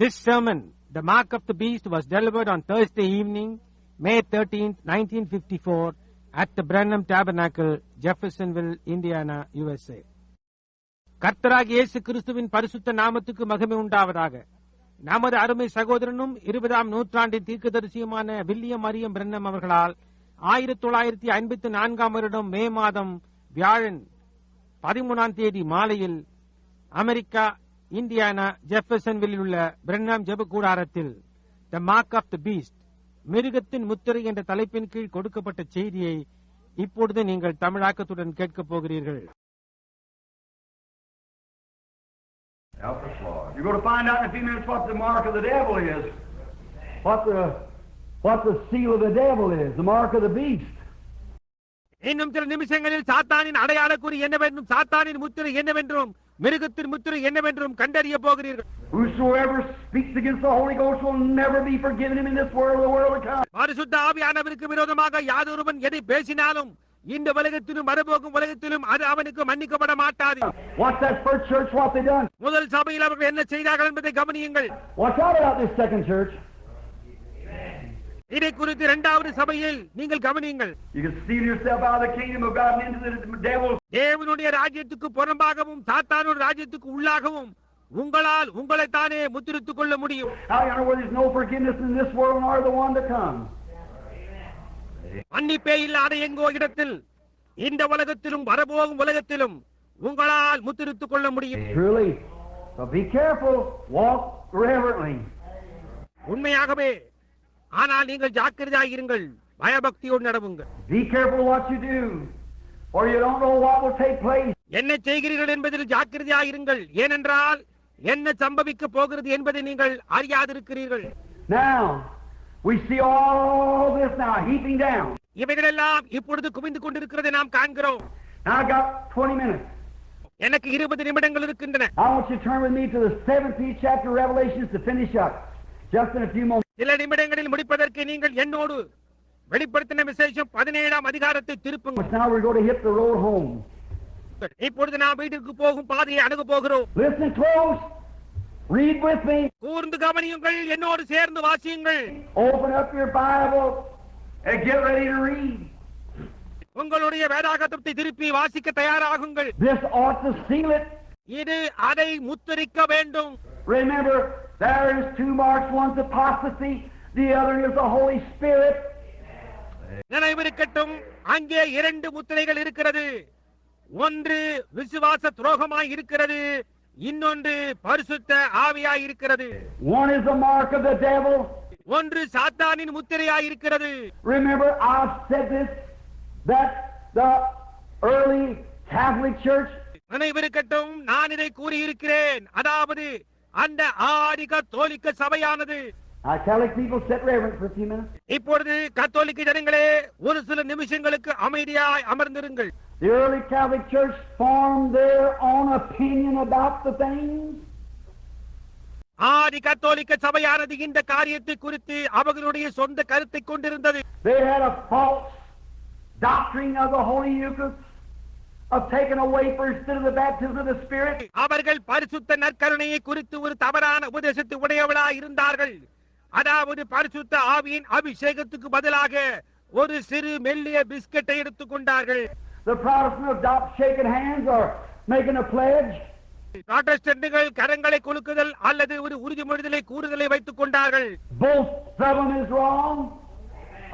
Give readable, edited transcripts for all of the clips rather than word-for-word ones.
This sermon, The Mark of the Beast, was delivered on Thursday evening, May 13th, 1954, at the Brenham Tabernacle, Jeffersonville, Indiana, USA. கர்த்தராகிய இயேசு கிறிஸ்துவின் பரிசுத்த நாமத்துக்கு மகிமை உண்டாவதாக. நமது அருமை சகோதரனும் 20ஆம் நூற்றாண்டின் தீர்க்கதரிசியுமான வில்லியம் மரியம் பிரென்னம் அவர்களால் 1954 வருடம் மே மாதம் வியாழன் 13ஆம் தேதி மாலையில் அமெரிக்கா, இந்தியானா, ஜெஃபர்சன்வில் உள்ள பிரென்னம் ஜெப கூடாரத்தில் the mark of the beast, மிருகத்தின் முத்திரை என்ற தலைப்பின் கீழ் கொடுக்கப்பட்ட செய்தியை இப்பொழுது நீங்கள் தமிழாக்கத்துடன் கேட்கப் போகிறீர்கள். You're going to find out in a few minutes what the mark of the devil is. What the seal of the devil is, the mark of the beast. இன்னும் சில நிமிஷங்களில் சாத்தானின் அடையாள குறி என்னவென்றும் சாத்தானின் முத்திரை என்னவென்றும் மிருகத்தின் முத்திரை என்னவென்றும் கண்டறிய போகிறீர்கள். Whosoever speaks against the Holy Ghost will never be forgiven him in this world or the world to come. பரிசுத்த ஆவியானவருக்கு விரோதமாக யாதொருவன் எதை பேசினாலும் இந்த உலகத்திலும் மறுபோகும் உலகத்திலும் அது அவனுக்கு மன்னிக்கப்பட மாட்டாது. What's that first church, what they done? முதல் சபையில் அவர்கள் என்ன செய்தார்கள் என்பதை கவனியுங்கள். Watch out about this second church. இதை குறித்து இரண்டாவது சபையில் நீங்கள் கவனியுங்கள். You can steal yourself out of the kingdom of God and into the devil. தேவனுடைய ராஜ்யத்துக்கு புறம்பாகவும் சாத்தானுடைய ராஜ்யத்துக்கு உள்ளாகவும் உங்களால் உங்களைத்தானே முத்திரித்துக் கொள்ள முடியும். How you know where there's no forgiveness in this world nor the one to come? மன்னிப்பே இல்லாத எங்கோ இடத்தில் இந்த உலகத்திலும் வரப்போகும் உலகத்திலும் உங்களால் முத்திரித்துக் கொள்ள முடியும். Truly. So be careful. Walk reverently. உண்மையாகவே. ஆனால் நீங்கள் ஜாக்கிரதையாக இருங்கள், பயபக்தியோடு நடவுங்கள். Be careful what you do, or you don't know what will take place. என்ன செய்கிறீர்கள் என்பதில் ஜாக்கிரதையாக இருங்கள், ஏனென்றால் என்ன சம்பவிக்க போகிறது என்பதை நீங்கள் அறியாதிருக்கிறீர்கள். Now we see all this now heaping down. இவைகளெல்லாம் இப்பொழுது குவிந்து கொண்டிருக்கிறதை நாம் காண்கிறோம். Now I got 20 minutes. எனக்கு 20 நிமிடங்கள் இருக்கின்றன. I want you to turn with me to the 17th chapter of Revelation to finish up. Just in a few moments. சில நிமிடங்களில் முடிப்பதற்கு நீங்கள் என்னோடு வெளிப்படுத்தின விசேஷம் 17ஆம் அதிகாரத்தை திருப்புங்கள். Now we're going to hit the road home. இப்பொழுது நாம் வீட்டுக்கு போகும் பாதையை அணுக போகிறோம். Listen close. Read with me. கூர்ந்து கவனியுங்கள், என்னோடு சேர்ந்து வாசியுங்கள். Open up your Bible and get ready to read. உங்களுடைய வேதாகமத்தை திருப்பி வாசிக்க தயாராகுங்கள். This ought to seal it. இது அதை முத்திரிக்க வேண்டும். Remember, there is two marks. One's apostasy, the other is the Holy Spirit. நினைவிருக்கட்டும், அங்கே 2 முத்திரைகள் இருக்கிறது. ஒன்று விசுவாச துரோகமாய் இருக்கிறது, இன்னொன்று பரிசுத்த ஆவியாய் இருக்கிறது. One is the mark of the devil. ஒன்று சாத்தானின் முத்திரையாய் இருக்கிறது. Remember, I've said this, that the early Catholic Church. நினைவிருக்கட்டும், நான் இதை கூறியிருக்கிறேன். அதாவது அந்த ஆதி கத்தோலிக்க சபையானது. Catholic people sit reverent for a few minutes. இப்பொழுது கத்தோலிக்க ஜனங்களே ஒரு சில நிமிஷங்களுக்கு அமைதியாய் அமர்ந்திருங்கள். The early Catholic Church formed their own opinion about the things. ஆதி கத்தோலிக்க சபையானது இந்த காரியத்தை குறித்து அவர்களுடைய சொந்த கருத்தை கொண்டிருந்தது. They had a false doctrine of the Holy Eucharist, of taking away first instead of the baptism of the Spirit. அவர்கள் பரிசுத்த நற்கருணையை குறித்து ஒரு தவறான உபதேசத்தை உடையவளாய் இருந்தார்கள். அதாவது பரிசுத்த ஆவியின் அபிஷேகத்துக்கு பதிலாக ஒரு சிறு மெல்லிய பிஸ்கட்டை எடுத்துக் கொண்டார்கள். The Protestants adopt shaking hands or making a pledge. புராட்டஸ்டன்ட்கள் கரங்களை குலுக்குதல் அல்லது ஒரு உறுதிமொழிதலை கூறுதலை வைத்துக் கொண்டார்கள். Both of them is wrong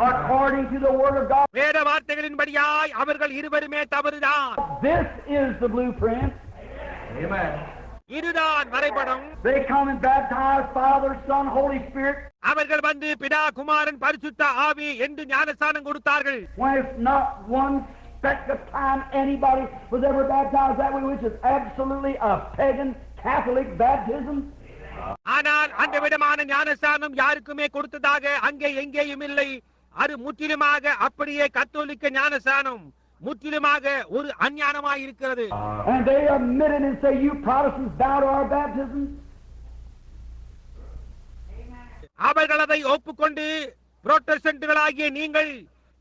according to the word of God. வேத வார்த்தைகளின்படியாய் அவர்கள் இருவருமே தவறுதான். This is the blueprint. Amen. இதுதான் வரைபடம். They come and baptize Father, Son, Holy Spirit. அவர்கள் வந்து பிதா, குமாரன், பரிசுத்த ஆவி என்று ஞானஸ்நானம் கொடுத்தார்கள். When it's not one speck of time anybody was ever baptized that way, which is absolutely a pagan Catholic baptism. ஆனால் அந்த விதமான ஞானஸ்நானம் யாருக்குமே கொடுத்ததாக அங்கே எங்கேயும் இல்லை. அது முற்றிலுமாக அப்படியே கத்தோலிக்க ஞானஸ்நானம், முற்றிலுமாக ஒரு அஞ்ஞானமாய் இருக்கிறது. And they admit it and say, you Protestants bow to our baptism. அவர்கள் அதை ஒப்புக்கொண்டு புரோட்டஸ்டன்ட்களாகிய நீங்கள்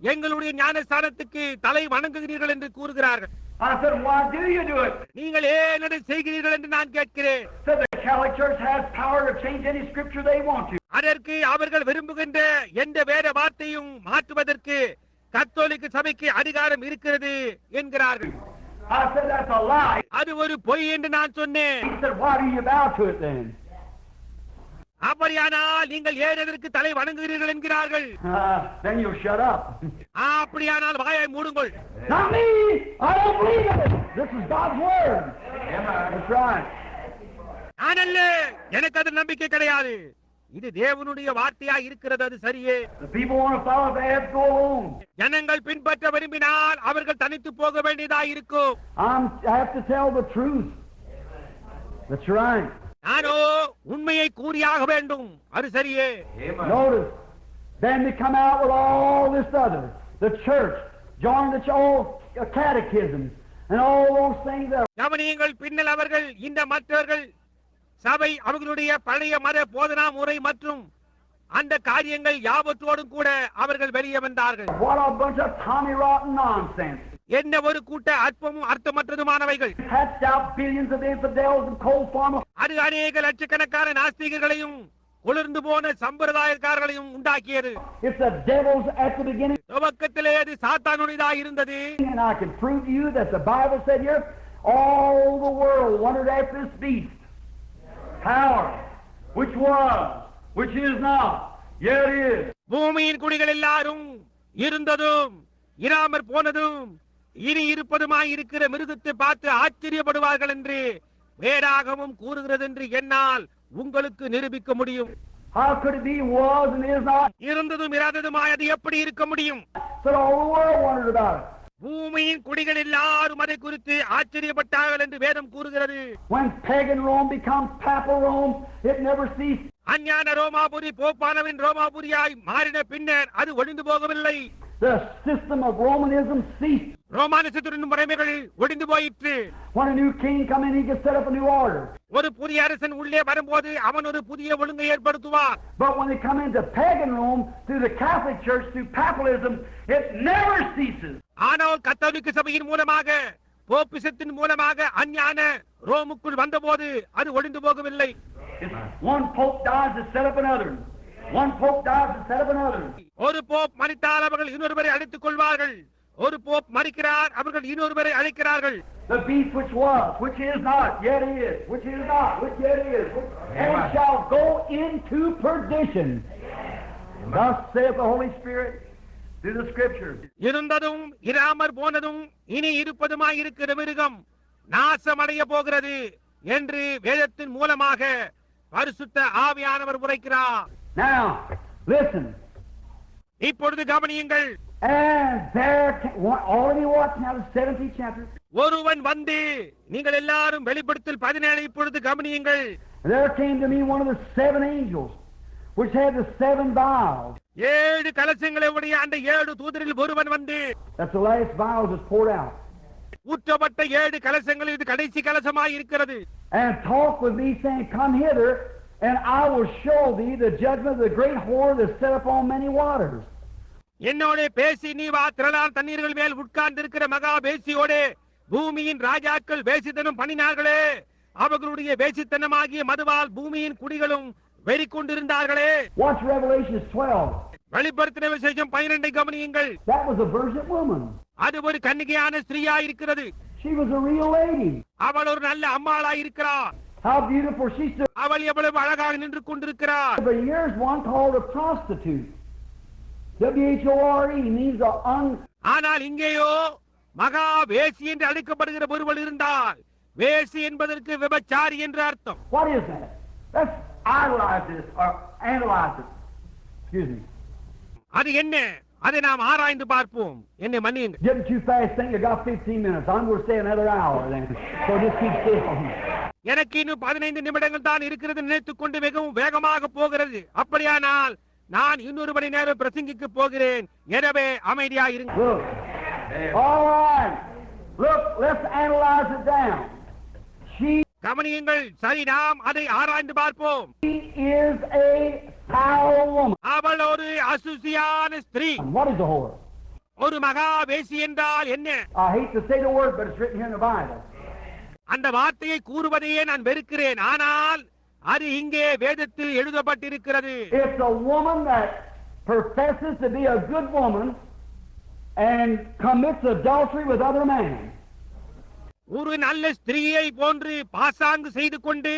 எங்களுடைய ஞானஸ்நானத்துக்கு தலை வணங்குகிறீர்கள் என்று கூறுகிறார்கள். I said, why do you do it? நீங்கள் ஏன் அதை செய்கிறீர்கள் என்று நான் கேட்கிறேன். Said the Catholic Church has power to change any scripture they want to. அதற்கு அவர்கள் விரும்புகின்ற எந்த வேத வார்த்தையும் மாற்றுவதற்கு கத்தோலிக்க சபைக்கு அதிகாரம் இருக்கிறது என்கிறார்கள். I said, that's a lie. அது ஒரு பொய் என்று நான் சொன்னேன். He said, why do you bow to it then? அப்படியானால் நீங்கள் ஏன் அதற்கு தலை வணங்குகிறீர்கள் என்கிறார்கள். Then you'll shut up. அப்படியானால் வாயை மூடுங்கள். Not me. I don't believe it. This is God's word. That's right. நான் அல்ல, எனக்கு அது நம்பிக்கை கிடையாது. இது தேவனுடைய வார்த்தையா இருக்கிறது, அது சரியே. The people want to follow, they have to go alone. ஜனங்கள் பின்பற்ற விரும்பினால் அவர்கள் தனித்து போக வேண்டியதா இருக்கும். I have to tell the truth. That's right. நானோ உண்மையை கூறியாக வேண்டும், அது சரியே. Notice, then they come out with all this other, the church, join the all catechisms and all those things there. கவனியுங்கள், பின்னல் அவர்கள் இந்த மற்றவர்கள் சபை அவர்களுடைய பழைய மத போதனா முறை மற்றும் அந்த காரியங்கள் யாவற்றோடும் கூட அவர்கள் வெளியே வந்தார்கள். What a bunch of tommy rotten nonsense. என்ன ஒரு கூட்ட அற்பமும் அர்த்தமற்றதுமானவைகள். Hatched out billions of infidels and cold farmers. அது அநேக லட்சக்கணக்கான நாஸ்திகர்களையும் குளிர்ந்து போன சம்பிரதாயக்காரர்களையும் உண்டாக்கியது. It's the devil's at the beginning. துவக்கத்திலே அது சாத்தானுடையதா இருந்தது. And I can prove to you that the Bible said here, all the world wondered after this beast. Power, which was, which is not, yet is. பூமியின் குடிகள் எல்லாரும் இருந்ததும் இராமற் போனதும் இனி இருப்பதுமாய் இருக்கிற மிருகத்தை பார்த்து ஆச்சரியப்படுவார்கள் என்று வேதாகமம் கூறுகிறது என்று என்னால் உங்களுக்கு நிரூபிக்க முடியும். How could it be was and is not? இருந்ததும் இராததுமாய் அது எப்படி இருக்க முடியும்? But all the world wondered about it. பூமியின் குடிகள் எல்லாரும் அதை குறித்து ஆச்சரியப்பட்டார்கள் என்று வேதம் கூறுகிறது. When pagan Rome becomes papal Rome, it never ceased. அஞ்ஞான ரோமாபுரி போப்பானவின் ரோமாபுரியாய் மாறின பின்னர் அது ஒழிந்து போகவில்லை. The system of Romanism ceased. ரோமானிசத்தின் முறைமைகள் ஒழிந்து போயிற்று. When a new king come in, he can set up a new order. ஒரு புதிய அரசன் உள்ளே வரும்போது அவன் ஒரு புதிய ஒழுங்கை ஏற்படுத்துவார். But when they come into pagan Rome through the Catholic Church through papalism, it never ceases. ஆனால் கத்தோலிக்க சபையின் மூலமாக போப்பிசத்தின் மூலமாக அஞ்ஞான ரோமுக்குள் வந்தபோது அது ஒழிந்து போகவில்லை. One pope dies to set up another. One pope dies to set up another. ஒரு போப் மரித்தால் அவர்கள் இன்னொருவரை அழைத்துக் கொள்வார்கள். ஒரு போப் மரிக்கிறார், அவர்கள் இன்னொருவரை அழைக்கிறார்கள். The beast which was, which is not, yet is, which is not, which yet is, and shall go into perdition. Thus saith the Holy Spirit through the Scriptures. இருந்ததும் இராமற் போனதும் இனி இருப்பதுமாய் இருக்கிற மிருகம் நாசமடைய போகிறது என்று வேதத்தின் மூலமாக பரிசுத்த ஆவியானவர் உரைக்கிறார். Now, listen. இப்பொழுது கவனியுங்கள். And there, already watched now the 17th chapter. ஒருவன் வந்து, நீங்கள் எல்லாரும் வெளிப்படுத்தல் 17 இப்பொழுது கவனியுங்கள். There came to me one of the 7 angels, which had the 7 vials. 7 கலசங்களை உடைய அந்த 7 தூதரில் ஒருவன் வந்து, That's the last vials is poured out. ஊற்றப்பட்ட 7 கலசங்கள் இது கடைசி கலசமாய் இருக்கிறது. And talk with me, saying, Come hither, and I will show thee the judgment of the great whore that set upon many waters. என்னோட பேசி நீ வா, திரளான தண்ணீர்கள் மேல் உட்கார்ந்து இருக்கிற மகா பேசியோட பூமியின் ராஜாக்கள் வேசித்தனம் பண்ணினார்களே, அவர்களுடைய வேசித்தனமாகிய மதுவால் பூமியின் குடிகளும் வெறி கொண்டிருந்தார்களே. Watch Revelation 12. வெளிப்படுத்தின விசேஷம் 12 கவனியுங்கள். That was a virgin woman. அது ஒரு கன்னிகையான ஸ்திரீயா இருக்கிறது. She was a real lady. அவள் ஒரு நல்ல அம்மாளா இருக்கிறார். How beautiful she stood. அவள் எவ்வளவு அழகாக நின்று கொண்டிருக்கிறார். But here's one called a prostitute. WHORE means ஆனால் இங்கேயோ மகா வேசி என்று அழைக்கப்படுகிற ஒருவள் இருந்தால், வேசி என்பதற்கு விபச்சாரி என்று அர்த்தம். What is that? Let's idolize this or analyze it. Excuse me. அது என்ன? அதை நாம் ஆராய்ந்து பார்ப்போம். என்னை மன்னியுங்கள். Getting too fast, think you got 15 minutes. I'm going to stay another hour then. So just keep still. எனக்கு இன்னும் 15 நிமிடங்கள் தான் இருக்கிறது நினைத்துக் கொண்டு மிகவும் வேகமாக போகிறது. அப்படியானால் நான் இன்னொரு மணி நேரம் பிரசங்கிக்க போகிறேன். எனவே அமைதியா இருங்க. Look. All right. Look, let's analyze it down. கவனியுங்கள். சரி, நாம் அதை ஆராய்ந்து பார்ப்போம். She is a foul woman. அவள் ஒரு அசுசியான ஸ்திரீ. What is a whore? ஒரு மகா வேசி என்றால் என்ன? I hate to say the word, but it's written here in the Bible. அந்த வார்த்தையை கூறுவதையே நான் வெறுக்கிறேன், ஆனால் அது இங்கே வேதத்தில் எழுதப்பட்டிருக்கிறது. It's a woman that professes to be a good woman and commits adultery with other men. ஒரு நல்ல ஸ்திரீயை போன்று பாசாங்கு செய்து கொண்டு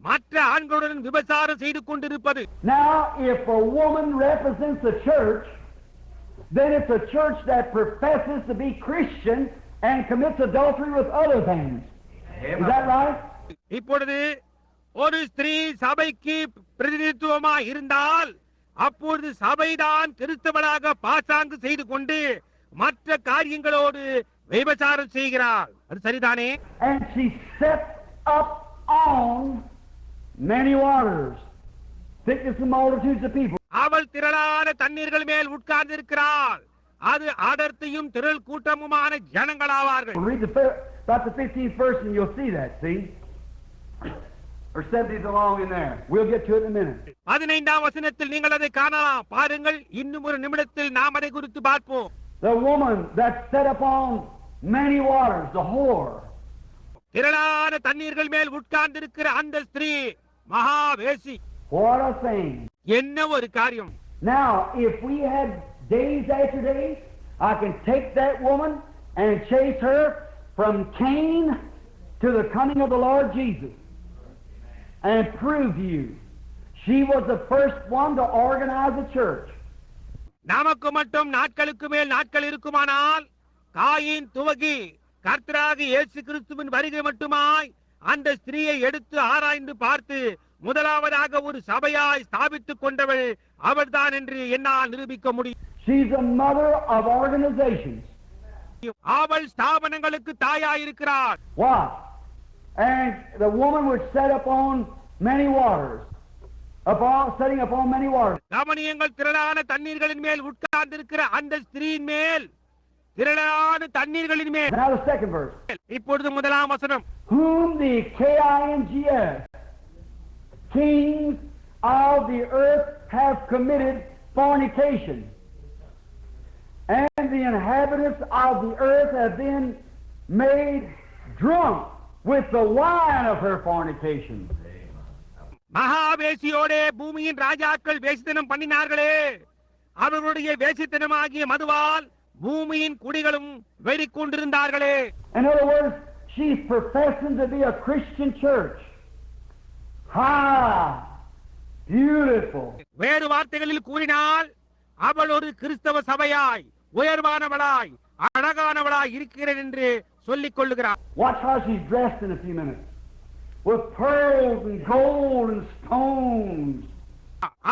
மற்ற ஆண்களுடன் விபச்சாரம் செய்து கொண்டிருப்பது. Now, if a woman represents the church, then it's a church that professes to be Christian and commits adultery with other things. Is that right? இப்பொழுது ஒரு ஸ்திரீ சபைக்கு பிரதிநிதித்துவமா இருந்தால் அப்பொழுது சபைதான் கிறிஸ்தவனாக பாசாங்கு செய்து கொண்டு மற்ற காரியங்களோடு விபச்சாரம் செய்கிறாள். அது சரிதானே? And she sets up on many waters, thickness and multitudes of people. அவள் திரளான தண்ணீர்கள் மேல் உட்கார்ந்து இருக்கிறாள். அது அடர்த்தியும் திரள் கூட்டமுமான ஜனங்களாவார்கள். Read about the 15th verse and you'll see that, see? Or 70th along in there. We'll get to it in a minute. 15ஆம் வசனத்தில் நீங்கள் அதை காணலாம். பாருங்கள், இன்னும் ஒரு நிமிடத்தில் நாம் அதை குறித்து பார்ப்போம். The woman that set upon many waters, the whore. திரளான தண்ணீர்கள் மேல் உட்கார்ந்து இருக்கிற அந்த ஸ்திரீ மகாவேசி. What a thing. என்ன ஒரு காரியம். Now, if we had days after days, I can take that woman and chase her from Cain to the coming of the Lord Jesus and prove to you she was the first one to organize a church. நமக்கு மட்டும் நாட்களுக்கு மேல் நாட்கள் இருக்குமானால் coin துவங்கி கர்த்தராகிய இயேசு கிறிஸ்துவின் வருகை மட்டுமாய் அந்த ஸ்திரீயை எடுத்து ஆராய்ந்து பார்த்து முதலாவதாக ஒரு சபையாய் ஸ்தாபித்துக் கொண்டவள் அவள்தான் என்று என்னால் நிரூபிக்க முடியும். She's a mother of organizations. அவள் ஸ்தாபனங்களுக்கு தாயாயிருக்கிறார். What? And the woman was set upon many waters, setting upon many waters. கவனியங்கள், திரளான தண்ணீர்களின் மேல் உட்கார்ந்திருக்கிற அந்த ஸ்திரீயின் மேல், திரளான தண்ணீர்களின் மேல். Now the second verse. இப்பொழுது முதலாம் வசனம். Whom the KINGS, kings of the earth, have committed fornication, and the inhabitants of the earth have been made drunk with the wine of her fornication. மகாவேசியோடே பூமியின் ராஜாக்கள் வேசித்தனம் பண்ணினார்களே, அவர்களுடைய வேசித்தனமாகிய மதுவால் பூமியின் குடிகளும் வெறி கொண்டிருந்தார்களே. In other words, she's professing to be a Christian church. High, beautiful. வேறு வார்த்தைகளில் கூறினால் அவள் ஒரு கிறிஸ்தவ சபையாய் உயர்வானவளாய் அழகானவளாய் இருக்கிறேன் என்று சொல்லிக் கொள்ளுகிறார். Watch how she's dressed in a few minutes, with pearls and gold and stones.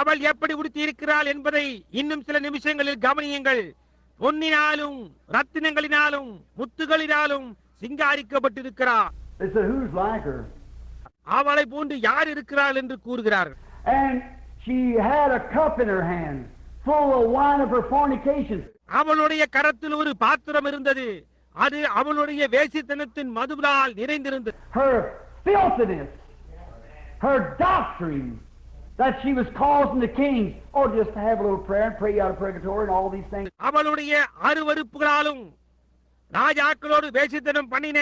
அவள் எப்படி உடுத்தி இருக்கிறாள் என்பதை இன்னும் சில நிமிஷங்களில் கவனியுங்கள். பொன்னினாலும் ரத்தினங்களினாலும் முத்துகளினாலும் சிங்காரிக்கப்பட்டிருக்கிறார். They said, who's like her? அவளை போன்று யார் இருக்கிறாள் என்று கூறுகிறார்கள். And she had a cup in her hand full of wine of her fornication. அவளுடைய கரத்தில் ஒரு பாத்திரம் இருந்தது, அது அவளுடைய வேசித்தனத்தின் மதுவால் நிறைந்திருந்தது. Her filthiness, her doctrine, that she was causing the kings, or just to have a little prayer and pray out of purgatory and all these things. அவளுடைய அருவருப்புகளாலும் ராஜாக்களோடு வேசித்தனம் பண்ணின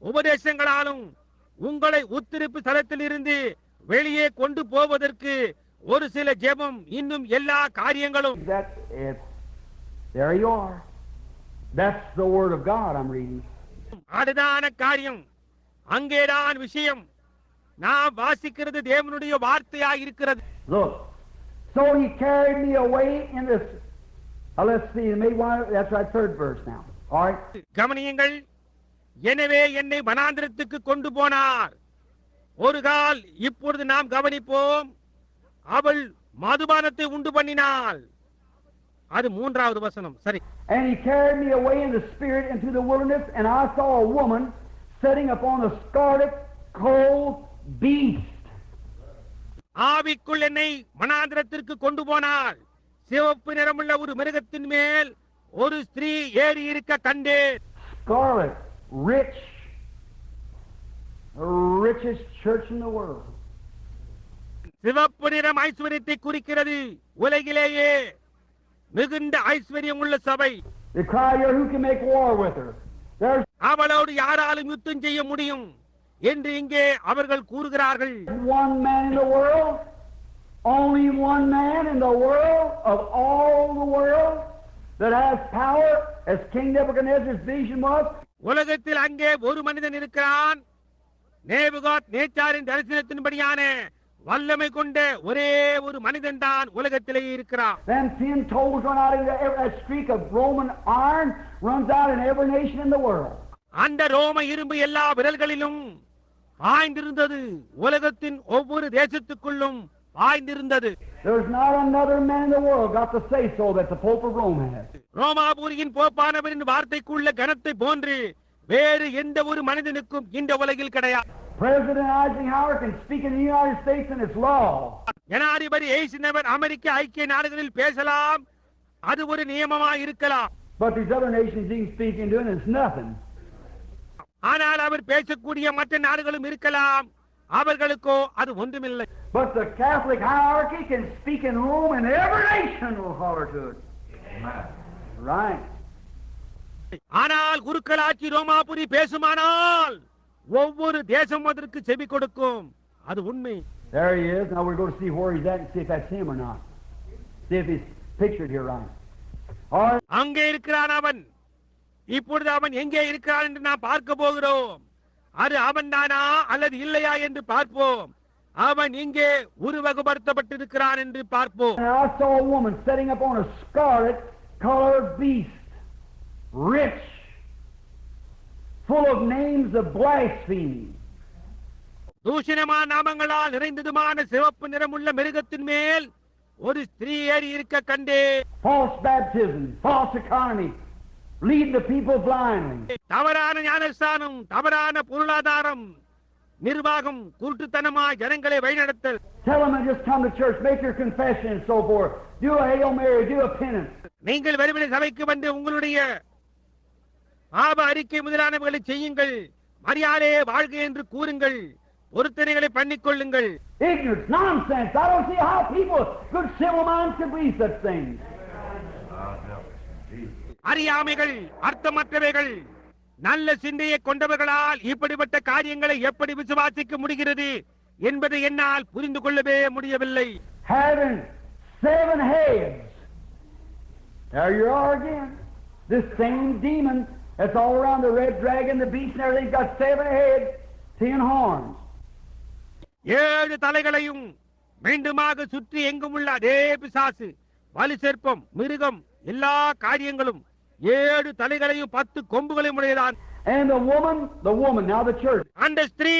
உபதேசங்களாலும் உங்களை உத்திருப்பு ஸ்தலத்தில் இருந்து வெளியே கொண்டு போவதற்கு ஒரு சில ஜெபம், இன்னும் எல்லா காரியங்களும். There you are. That's the word of God I'm reading. அதுதான காரியம், அங்கேதான் விஷயம். நான் வாசிக்கிறது தேவனுடைய வார்த்தையாய் இருக்கிறது. Look, so he carried me away in this. Let's see, that's right, third verse now. All right. கவனியுங்கள், எனவே என்னை வனாந்திரத்துக்கு கொண்டு போனார். ஒரு கால் இப்பொழுது நாம் கவனிப்போம். அவள் மதுபானத்தை உண்டு பண்ணினாள். அது மூன்றாவது வசனம். சரி. And he carried me away in the spirit into the wilderness, and I saw a woman sitting upon a scarlet cold beast. ஆவிக்குள் என்னை வனாந்திரத்திற்கு கொண்டு போனாள். சிவப்பு நிறமுள்ள ஒரு மிருகத்தின் மேல் ஒரு ஸ்திரீ ஏறி இருக்க கண்டேன். Scarlet, rich, the richest church in the world. சிவப்பு நிறம் ஐஸ்வர்யத்தை குறிக்கிறது. உலகிலேயே மிகுந்த ஐஸ்வர்யம் உள்ள சபை. They cry here, who can make war with her? There's அவளோடு யாராலும் யுத்தம் செய்ய முடியும் என்று இங்கே அவர்கள் கூறுகிறார்கள். one man in the world, only one man in the world of all the world that has power, as King Nebuchadnezzar's vision was. உலகத்தில் அங்கே ஒரு மனிதன் இருக்கிறான், நேபுகாத் நேச்சாரின் தரிசனத்தின்படியான வல்லமை கொண்ட ஒரே ஒரு மனிதன் தான் உலகத்திலே இருக்கிறான். Them 10 toes run out in that streak of Roman iron runs out in every nation in the world. அந்த ரோம இரும்பு எல்லா விரல்களிலும் பாய்ந்திருந்தது, உலகத்தின் ஒவ்வொரு தேசத்துக்குள்ளும் பாய்ந்திருந்தது. There's not another man in the world got to say so that the Pope of Rome has. ரோமாபுரியின் போப்பானவரின் வார்த்தைக்குள்ள கனத்தை போன்று வேறு எந்த ஒரு மனிதனுக்கும் இந்த உலகில் கிடையாது. President Eisenhower can speak in the United States and it's law. ஜனாதிபதி ஐசன்ஹவர் அமெரிக்க ஐக்கிய நாடுகளில் பேசலாம், அது ஒரு நியமமாக இருக்கலாம். But these other nations he can speak into and it's nothing. ஆனால் அவர் பேசக்கூடிய மற்ற நாடுகளும் இருக்கலாம், அவர்களுக்கோ அது ஒன்றுமில்லை. But the Catholic hierarchy can speak in Rome and every nation will holler to it. Right. ஆனால் குருக்களாட்சி ரோமாபுரி பேசுமானால் ஒவ்வொரு தேசம் அதற்கு செவி கொடுக்கும், அது உண்மை. There he is. Now we're going to see where he's at and see if that's him or not. See if he's pictured here right. All right. அங்கே இருக்கிறான் அவன். இப்பொழுது அவன் எங்கே இருக்கிறான் என்று நாம் பார்க்க போகிறோம். அது அவன்தானா அல்லது இல்லையா என்று பார்ப்போம். அவன் இங்கே உருவகப்படுத்தப்பட்டிருக்கிறான் என்று பார்ப்போம். And I saw a woman sitting up on a scarlet colored beast, rich, full of names of blasphemy. தூஷணமான நாமங்களால் நிறைந்ததுமான சிவப்பு நிறமுள்ள மிருகத்தின் மேல் ஒரு ஸ்திரீ ஏறி இருக்க கண்டே. False baptism, false economy, leading the people blindly. தவறான ஞானஸ்தானம், தவறான பொருளாதாரம், நிர்வாகம், குருட்டுத்தனமாய் ஜனங்களை வழிநடத்தல். Tell them to just come to church, make your confession and so forth. Do a Hail Mary, do a penance. நீங்கள் வெறுமனே சபைக்கு வந்து உங்களுடைய பாவ அறிக்கை முதலானவர்களை செய்யுங்கள், மரியாதை வாழ்க என்று கூறுங்கள், பொருத்தனைகளை பண்ணிக் கொள்ளுங்கள். Ignorance, nonsense. I don't see how people, good civil minds, can believe such things. அறியாமைகள், அர்த்தமற்றவைகள், நல்ல சிந்தையை கொண்டவர்களால் இப்படிப்பட்ட காரியங்களை எப்படி விசுவாசிக்க முடிகிறது என்பதை என்னால் புரிந்து கொள்ளவே முடியவில்லை. Having 7 heads. There you are again. This same demon that's all around the red dragon, the beast and everything, got 7 heads, 10 horns. 7 தலைகளையும் மீண்டுமாக சுற்றி எங்கும் உள்ள அதே பிசாசு, வலு சர்ப்பம், மிருகம், எல்லா காரியங்களும் 7 தலைகளையும் 10 கொம்புகளையும் உடையதான். And the woman, now the church. அந்த ஸ்திரீ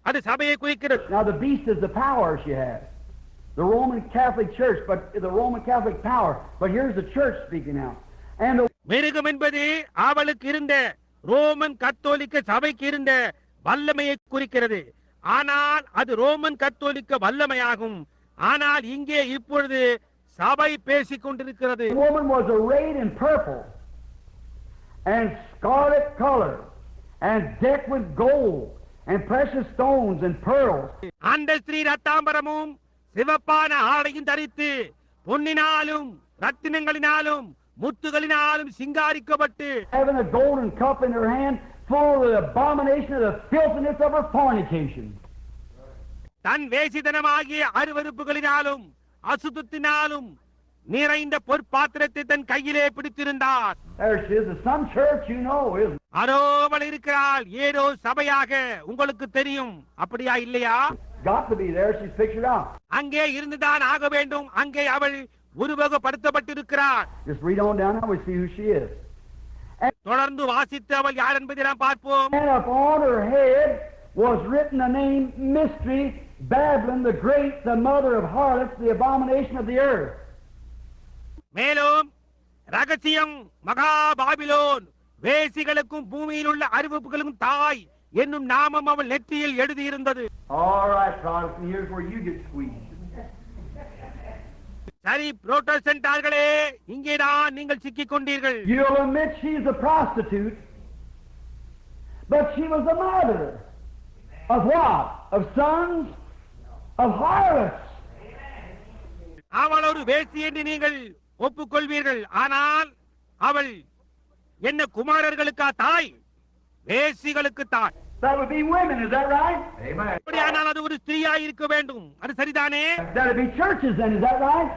அது சபையை குறிக்கிறது. Now the beast is the power she has. The Roman Catholic Church, but the Roman Catholic power. But here's the church speaking now. And the மிருகம் என்பது அவளுக்கு இருந்த Roman கத்தோலிக்க சபைக்கு இருந்த வல்லமையை குறிக்கிறது. ஆனால் அது ரோமன் கத்தோலிக்க வல்லமையாகும். ஆனால் இங்கே இப்பொழுது சபை பேசிக் கொண்டிருக்கிறது. The woman was arrayed in purple and scarlet color and decked with gold and precious stones and pearls. அந்த ஸ்திரீ ரத்தாம்பரமும் சிவப்பான ஆடையும் தரித்து பொன்னினாலும் ரத்தினங்களினாலும் முத்துகளினாலும் சிங்காரிக்கப்பட்டு, having a golden cup in her hand full of the abomination of the filthiness of her fornication. தன் வேசித்தனமாகிய அருவருப்புகளினாலும் அசுத்தத்தினாலும் நிறைந்த பொற்பாத்திரத்தை தன் கையிலே பிடித்திருந்தார். There she is, some church you know, isn't it? அரோவள் இருக்கிறாள், ஏதோ சபையாக உங்களுக்கு தெரியும், அப்படியா இல்லையா? Got to be there, she's pictured out. அங்கே இருந்துதான் ஆக வேண்டும். அங்கே அவள் உருவகப்படுத்தப்பட்டிருக்கிறார். Just read on down now, we see who she is. தொடர்ந்து வாசித்து அவள் யார் என்பதை நாம் பார்ப்போம். And upon her head was written the name Mystery, Babylon the Great, the mother of harlots, the abomination of the earth. மேலும் ரகசியம், மகா பாபிலோன், வேசிகளுக்கும் பூமியில் உள்ள அறிவிப்புகளுக்கும் தாய் என்னும் நாமம் அவள் நெற்றியில் எழுதியிருந்தது. All right, Protestant, here's where you get squeezed. சரி புரோட்டஸ்டன்டார்களே, இங்கேதான் நீங்கள் சிக்கிக் கொண்டீர்கள். You'll admit she's a prostitute, but she was the mother of what? Of sons of harlots. அவள் ஒரு வேசி என்று நீங்கள் ஒப்புக்கொள்வீர்கள். ஆனால் அவள் என்ன குமாரர்களுக்கா தாய்? வேசிகளுக்கு தாய். That would be women, is that right? Amen. அப்படியானால் அது ஒரு ஸ்திரீயா இருக்க வேண்டும். அது சரிதானே? That would be churches then, is that right?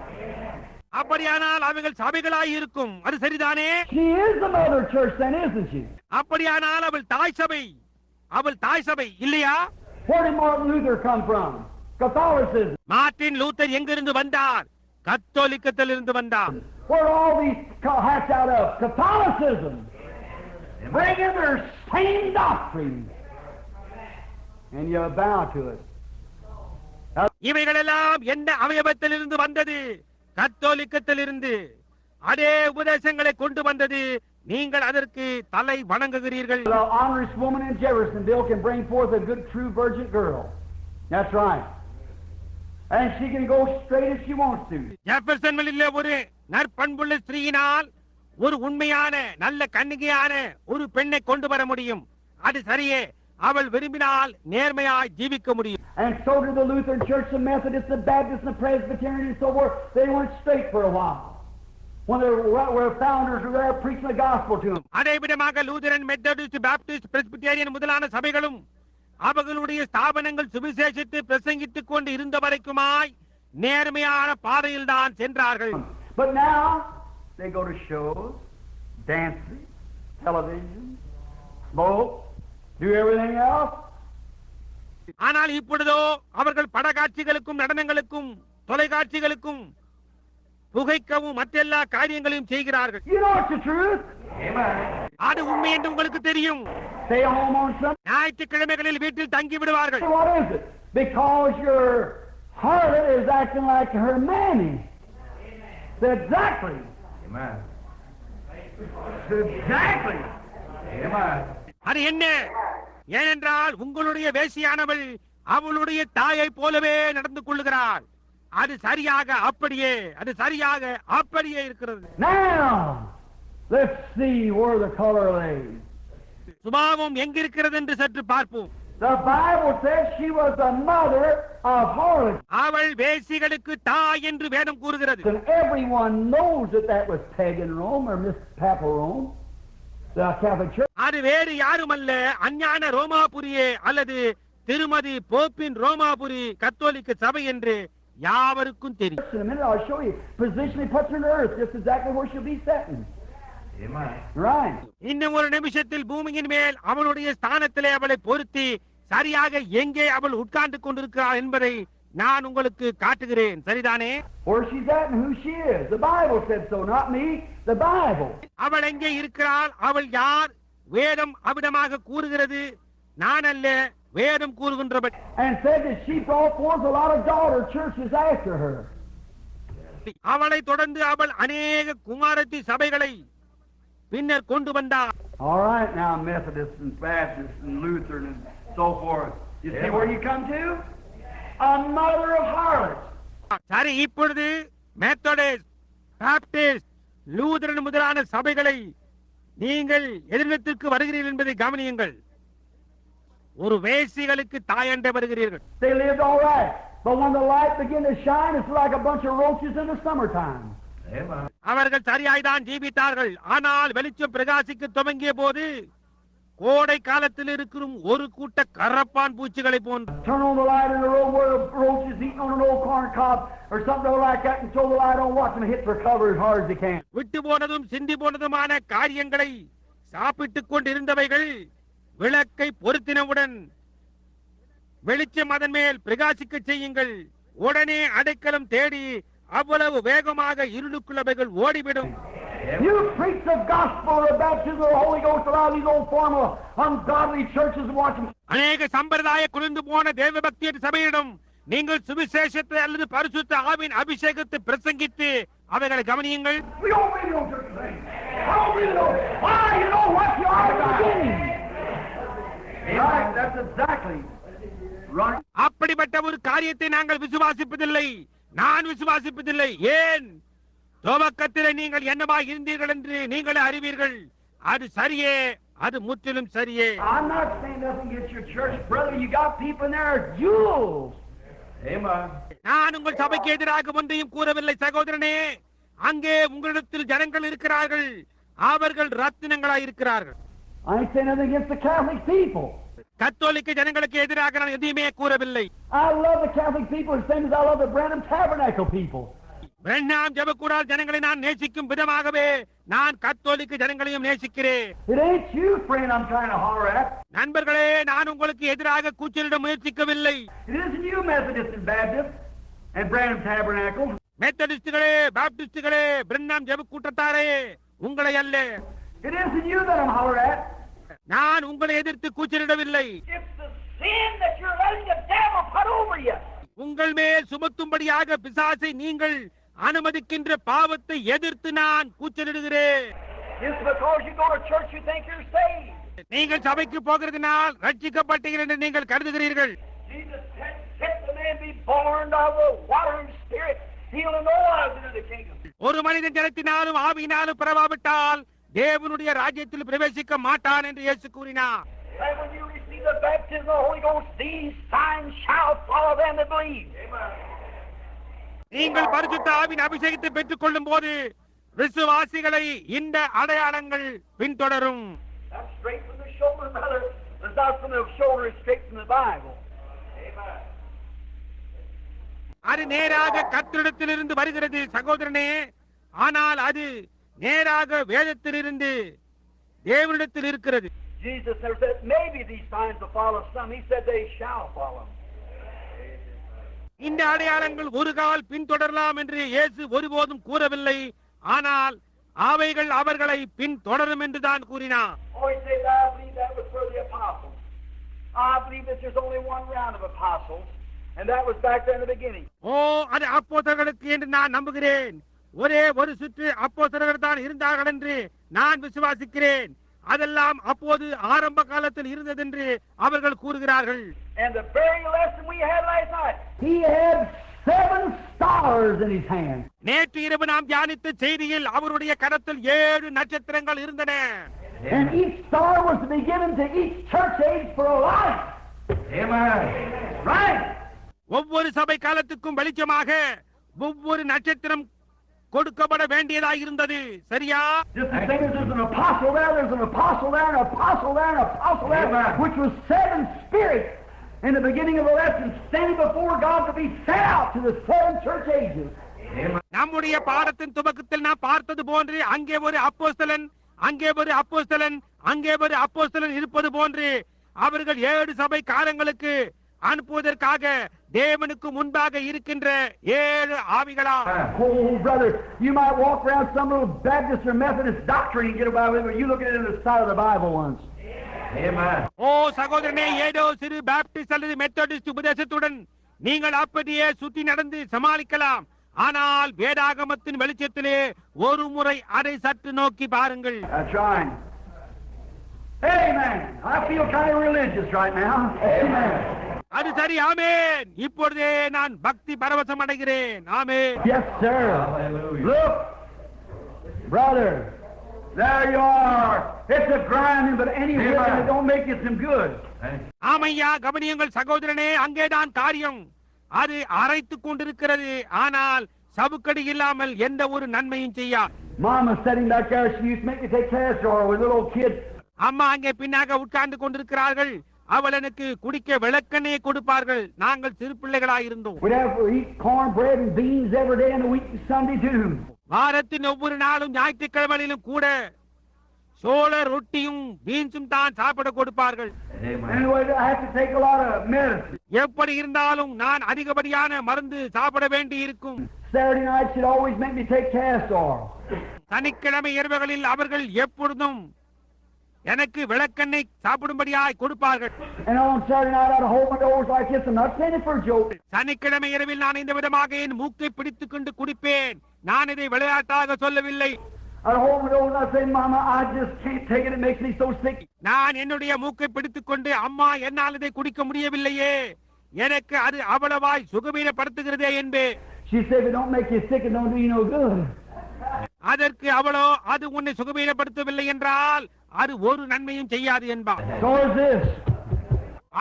அப்படியானால் அவைகள் சபைகளாய் இருக்கும். அது சரிதானே? She is the mother church then, isn't she? அப்படியானால் அவள் தாய் சபை. அவள் தாய் சபை இல்லையா? Where did Martin Luther come from? Catholicism. Martin Luther எங்கிருந்து வந்தார்? கத்தோலிக்கத்திலிருந்து வந்தார். Where are all these hatched out of? Catholicism. Bringing their same doctrine. And you bow to it. இவைகளெல்லாம் என்ன அவயவத்திலிருந்து வந்தது? கத்தோலிக்கத்திலிருந்து. அதே உபதேசங்களை கொண்டு வந்தது. நீங்கள் அதற்கு தலை வணங்குகிறீர்கள். The honorous woman in Jeffersonville can bring forth a good, true virgin girl. That's right. And she can go straight if she wants to. ஜெஃபர்சன்வில்லிலே ஒரு நற்பண்புள்ள ஸ்திரீயினால் ஒரு உண்மையான நல்ல கன்னிகையான ஒரு பெண்ணை கொண்டு வர முடியும். அது சரியே. அவள் விரும்பினால் நேர்மையாய் ஜீவிக்க முடியும். And so did the Lutheran Church, the Methodists, the Baptists, the Presbyterians, and so forth. They went straight for a while. When they were founders who were preaching the gospel to them. அதே விதமாக Lutheran, Methodist, Baptist, Presbyterian முதலான சபைகளும் அவர்களுடைய ஸ்தாபனங்கள் சுவிசேஷத்தை பிரசங்கித்துக் கொண்டு இருந்த வரைக்குமாய் நேர்மையான பாதையில் தான் சென்றார்கள். But now they go to shows, dancing, television, smoke, do everything else. ஆனால் இப்பொழுதோ அவர்கள் படக்காட்சிகளுக்கும் நடனங்களுக்கும் தொலைக்காட்சிகளுக்கும் புகைக்கவும் மற்றெல்லா காரியங்களையும் செய்கிறார்கள். You know it's the truth. Amen. அது உண்மை என்று உங்களுக்கு தெரியும். Stay home on Sunday. ஞாயிற்றுக்கிழமைகளில் வீட்டில் தங்கி விடுவார்கள். What is it? Because your harlot is acting like her mammy. Exactly. Amen. Exactly. Amen. அது என்ன? ஏனென்றால் உங்களுடைய வேசியானவள் அவளுடைய தாயை போலவே நடந்து கொள்ளுகிறாள். அது சரியாக அப்படியே, அது சரியாக அப்படியே இருக்கிறது. Now, let's see where the color lays. சுபாவம் எங்கிருக்கிறது என்று சற்று பார்ப்போம். The Bible says she was the mother of harlots. அவள் வேசிகளுக்கு தாய் என்று வேதம் கூறுகிறது. And everyone knows that that was pagan Rome or Miss Papal Rome, the Catholic Church. அது வேறு யாருமல்ல, அஞ்ஞான ரோமாபுரியே அல்லது திருமதி போப்பின் ரோமாபுரி கத்தோலிக்க சபை என்று யாவருக்கும் தெரியும். In a minute I'll show you. Positionally puts her on earth, just exactly where she'll be sitting. Amen. Right. இன்னும் ஒரு நிமிஷத்தில் பூமியின் மேல் அவளுடைய ஸ்தானத்திலே அவளை பொருத்தி சரியாக எங்கே அவள் உட்கார்ந்து கொண்டிருக்கிறாள் என்பதை நான் உங்களுக்கு காட்டுகிறேன். சரிதானே? Where she's at and who she is. The Bible said so, not me. The Bible. அவள் எங்கே இருக்கிறாள்? அவள் யார்? வேதம் அவிதமாக கூறுகிறது, நான் அல்ல, வேதம் கூறுகின்றபடி. And said that she brought forth a lot of daughter churches after her. அவளை தொடர்ந்து அவள் அநேக குமாரத்தி சபைகளை பின்னர் கொண்டு வந்தார். All right, now Methodists and Baptists and Lutheran and so forth. You see where you come to? A mother of harlots. சரி, இப்பொழுது மெத்தடிஸ்ட், பாப்டிஸ்ட், லூதரன் முதலான சபைகளை நீங்கள் எதிர்விற்கு வருகிறீர்கள் என்பதை கவனியுங்கள். ஒரு வேசிகளுக்கு தாயண்டை வருகிறீர்கள். They lived all right, but when the light began to shine, it's like a bunch of roaches in the summertime. Amen. அவர்கள் சரியாய்தான் ஜீவித்தார்கள். ஆனால் வெளிச்சம் பிரகாசிக்க துவங்கிய போது கோடை காலத்தில் இருக்கிற ஒரு கூட்ட கரப்பான் பூச்சிகளை போன்று. Turn on the light in the room where the roach is eating on an old corn cob or something like that, and throw the light on, watch them hit their cover as hard as they can. விட்டு போனதும் சிந்தி போனதுமான காரியங்களை சாப்பிட்டுக் கொண்டிருந்தவைகள் விளக்கை பொருத்தினவுடன் வெளிச்சம் அதன் மேல் பிரகாசிக்க செய்யுங்கள். உடனே அடைக்கலம் தேடி அவ்வளவு வேகமாக இருளுக்குள்ளவைகள் ஓடிவிடும். You preach the gospel of the baptism of the Holy Ghost, allow these old formal ungodly churches to watch them. அநேக சம்பிரதாய குளிர்ந்து போன தேவ பக்தியற்ற சபையிடம் நீங்கள் சுவிசேஷத்தை அல்லது பரிசுத்த ஆவின் அபிஷேகத்தை பிரசங்கித்து அவைகளை கவனியுங்கள். We don't really know church things. I don't really know. Why? You know what you are beginning. Right, that's exactly right. அப்படிப்பட்ட ஒரு காரியத்தை நாங்கள் விசுவாசிப்பதில்லை. நான் விசுவாசிப்பதில்லை. ஏன்? துவக்கத்திலே நீங்கள் என்னவாக இருந்தீர்கள் என்று நீங்களே அறிவீர்கள். அது சரியே, அது முற்றிலும் சரியே. I'm not saying nothing against your church, brother. You got people in there, jewels. Amen. நான் உங்கள் சபைக்கு எதிராக ஒன்றையும் கூறவில்லை சகோதரனே. அங்கே உங்களிடத்தில் ஜனங்கள் இருக்கிறார்கள், அவர்கள் ரத்தினங்களாய் இருக்கிறார்கள். I ain't saying nothing against the Catholic people. கத்தோலிக்க ஜனங்களுக்கு எதிராக நான் எதையுமே கூறவில்லை. I love the Catholic people the same as I love the Branham Tabernacle people. பிரண்ணாம் ஜெபக்கூடால் ஜனங்களை நான் நேசிக்கும் விதமாகவே நான் கத்தோலிக்க ஜனங்களையும் நேசிக்கிறேன். It ain't you, friend, I'm trying to holler at. நண்பர்களே, நான் உங்களுக்கு எதிராக கூச்சலிட முயற்சிக்கவில்லை. It isn't you, Methodists and Baptists and Branham Tabernacle. மெத்தடிஸ்டுகளே, பாப்டிஸ்டுகளே, பிரண்ணாம் ஜெபக்கூட்டத்தாரே, உங்களை அல்ல. It isn't you that I'm holler at. நான் உங்களை எதிர்த்து கூச்சலிடவில்லை. It's the sin that you're letting the devil put over you. உங்கள் மேல் சுமத்தும்படியாக பிசாசை நீங்கள் அனுமதிக்கின்ற பாவத்தை எதிர்த்து நான் கூச்சலிடுகிறேன். It's because you go to church you think you're saved. நீங்கள் சபைக்கு போகிறதுனால் ரட்சிக்கப்பட்டீர்கள் என்று நீங்கள் கருதுகிறீர்கள். Jesus said, "Let the man be born of the water and spirit, he'll know us into the kingdom." ஒரு மனிதன் ஜலத்தினாலும் ஆவியினாலும் பிறவாவிட்டால் தேவனுடைய ராஜ்யத்தில் பிரவேசிக்க மாட்டான் என்று இயேசு கூறினார். And when you receive the baptism of the Holy Ghost, these signs shall follow them that believe. நீங்கள் பரிசுத்த ஆவியின் அபிஷேகத்தை பெற்றுக் கொள்ளும் போது விசுவாசிகளை இந்த அடையாளங்கள் பின்தொடரும். That's straight from the shoulder, brother. It's not from the shoulder, it's straight from the Bible. Amen. அது நேராக கர்த்தரிடத்திலிருந்து வருகிறது சகோதரனே, ஆனால் அது நேராக வேதத்திலிருந்து தேவனிடத்தில் இருக்கிறது. Jesus never said, maybe these signs will follow some. He said they shall follow. இந்த அடையாளங்கள் ஒரு கால் பின்தொடரலாம் என்று இயேசு ஒருபோதும் கூறவில்லை, ஆனால் அவைகள் அவர்களை பின்தொடரும் என்று தான் கூறினார். Oh, he said, I believe that was for the apostles. I believe that there's only one round of apostles, and that was back there in the beginning. ஓ, அது அப்போஸ்தலர்களுக்கு என்று நான் நம்புகிறேன். ஒரே ஒரு சுற்று அப்போஸ்தலர்கள் தான் இருந்தார்கள் என்று நான் விசுவாசிக்கிறேன். அதெல்லாம் அப்போது ஆரம்ப காலத்தில் இருந்தது என்று அவர்கள் கூறுகிறார்கள். And the very lesson we had last night, he had 7 stars in his hand. நேற்று இரவு நாம் தியானித்த செய்தியில் அவருடைய கரத்தில் 7 நட்சத்திரங்கள் இருந்தன. And each star was to be given to each church age for a life. Amen. Right? ஒவ்வொரு சபை காலத்துக்கும் வெளிச்சமாக ஒவ்வொரு நட்சத்திரம் கொடுக்கப்பட வேண்டியதாக இருந்தது. சரியா? Just the same as there's an apostle there, there's an apostle there, an apostle there, an apostle there, Amen. which was 7 spirits in the beginning of the lesson, standing before God to be sent out to the 7 church ages. Amen. நம்முடைய பாடத்தின் துவக்கத்தில் நாம் பார்த்தது போன்று அங்கே ஒரு அப்போஸ்தலன், அங்கே ஒரு அப்போஸ்தலன், அங்கே ஒரு அப்போஸ்தலன் இருப்பது போன்று அவர்கள் 7 சபை காலங்களுக்கு அனுப்புவதற்காக தேவனுக்கு முன்பாக இருக்கின்ற 7 ஆவிகளா. Oh, brother, you might walk around some little Baptist or Methodist doctrine and get away with it, but you look at it in the side of the Bible once. Amen. ஓ சகோதரனே, ஏதோ சிறு பாப்டிஸ்ட் அல்லது Methodist உபதேசத்துடன் நீங்கள் அப்படியே சுற்றி நடந்து சமாளிக்கலாம். ஆனால் வேதாகமத்தின் வெளிச்சத்திலே ஒரு முறை அதை சற்று நோக்கி பாருங்கள். That's right. Amen. I feel kind of religious right now. Amen. அது சரி, ஆமென். இப்பொழுதே நான் பக்தி பரவசம் அடைகிறேன். ஆமென். Yes, sir. Hallelujah. Look, brother, there you are. It's a grinding, but any whipping that don't make you some good. ஆமையா, கவனியுங்கள் சகோதரனே, அங்கேதான் காரியம். அது அரைத்துக் கொண்டிருக்கிறது, ஆனால் சவுக்கடி இல்லாமல் எந்த ஒரு நன்மையும் செய்யா. Mama sitting back there, she used to make me take castor oil with little kids. அம்மா அங்கே பின்னாக உட்கார்ந்து கொண்டிருக்கிறார்கள். அவள் எனக்கு குடிக்க விளக்கெண்ணெயை கொடுப்பார்கள். நாங்கள் சிறு பிள்ளைகளாயிருந்தோம். We'd have to eat cornbread and beans every day and a week and Sunday too. வாரத்தின் ஒவ்வொரு நாளும் ஞாயிற்றுக்கிழமையிலும் கூட சோள ரொட்டியும் பீன்ஸும் தான் சாப்பிட கொடுப்பார்கள். Anyway, I have to take a lot of medicine. எப்படி இருந்தாலும் நான் அதிகப்படியான மருந்து சாப்பிட வேண்டி இருக்கும். Saturday night she'd always make me take castor oil. சனிக்கிழமை இரவுகளில் அவர்கள் எப்பொழுதும் எனக்கு விளக்கெண்ணெய் சாப்பிடும்படியாய் கொடுப்பார்கள். And on Saturday night I'd hold my nose like this. I'm not saying it for a joke. சனிக்கிழமை இரவில் நான் இந்த விதமாக என் மூக்கை பிடித்துக் கொண்டு குடிப்பேன். நான் இதை விளையாட்டாக சொல்லவில்லை. I'd hold my nose and I'd say, Mama, I just can't take it. It makes me so sick. நான் என்னுடைய மூக்கை பிடித்துக் கொண்டு, அம்மா, என்னால் இதை குடிக்க முடியவில்லையே, எனக்கு அது அவ்வளவாய் சுகவீனப்படுத்துகிறதே என்பே. She said, if it don't make you sick, it don't do you no good. அதற்கு அவளோ, அது உன்னை சுகவீனப்படுத்தவில்லை என்றால் அது ஒரு நன்மையும் செய்யாது என்பார். So is this.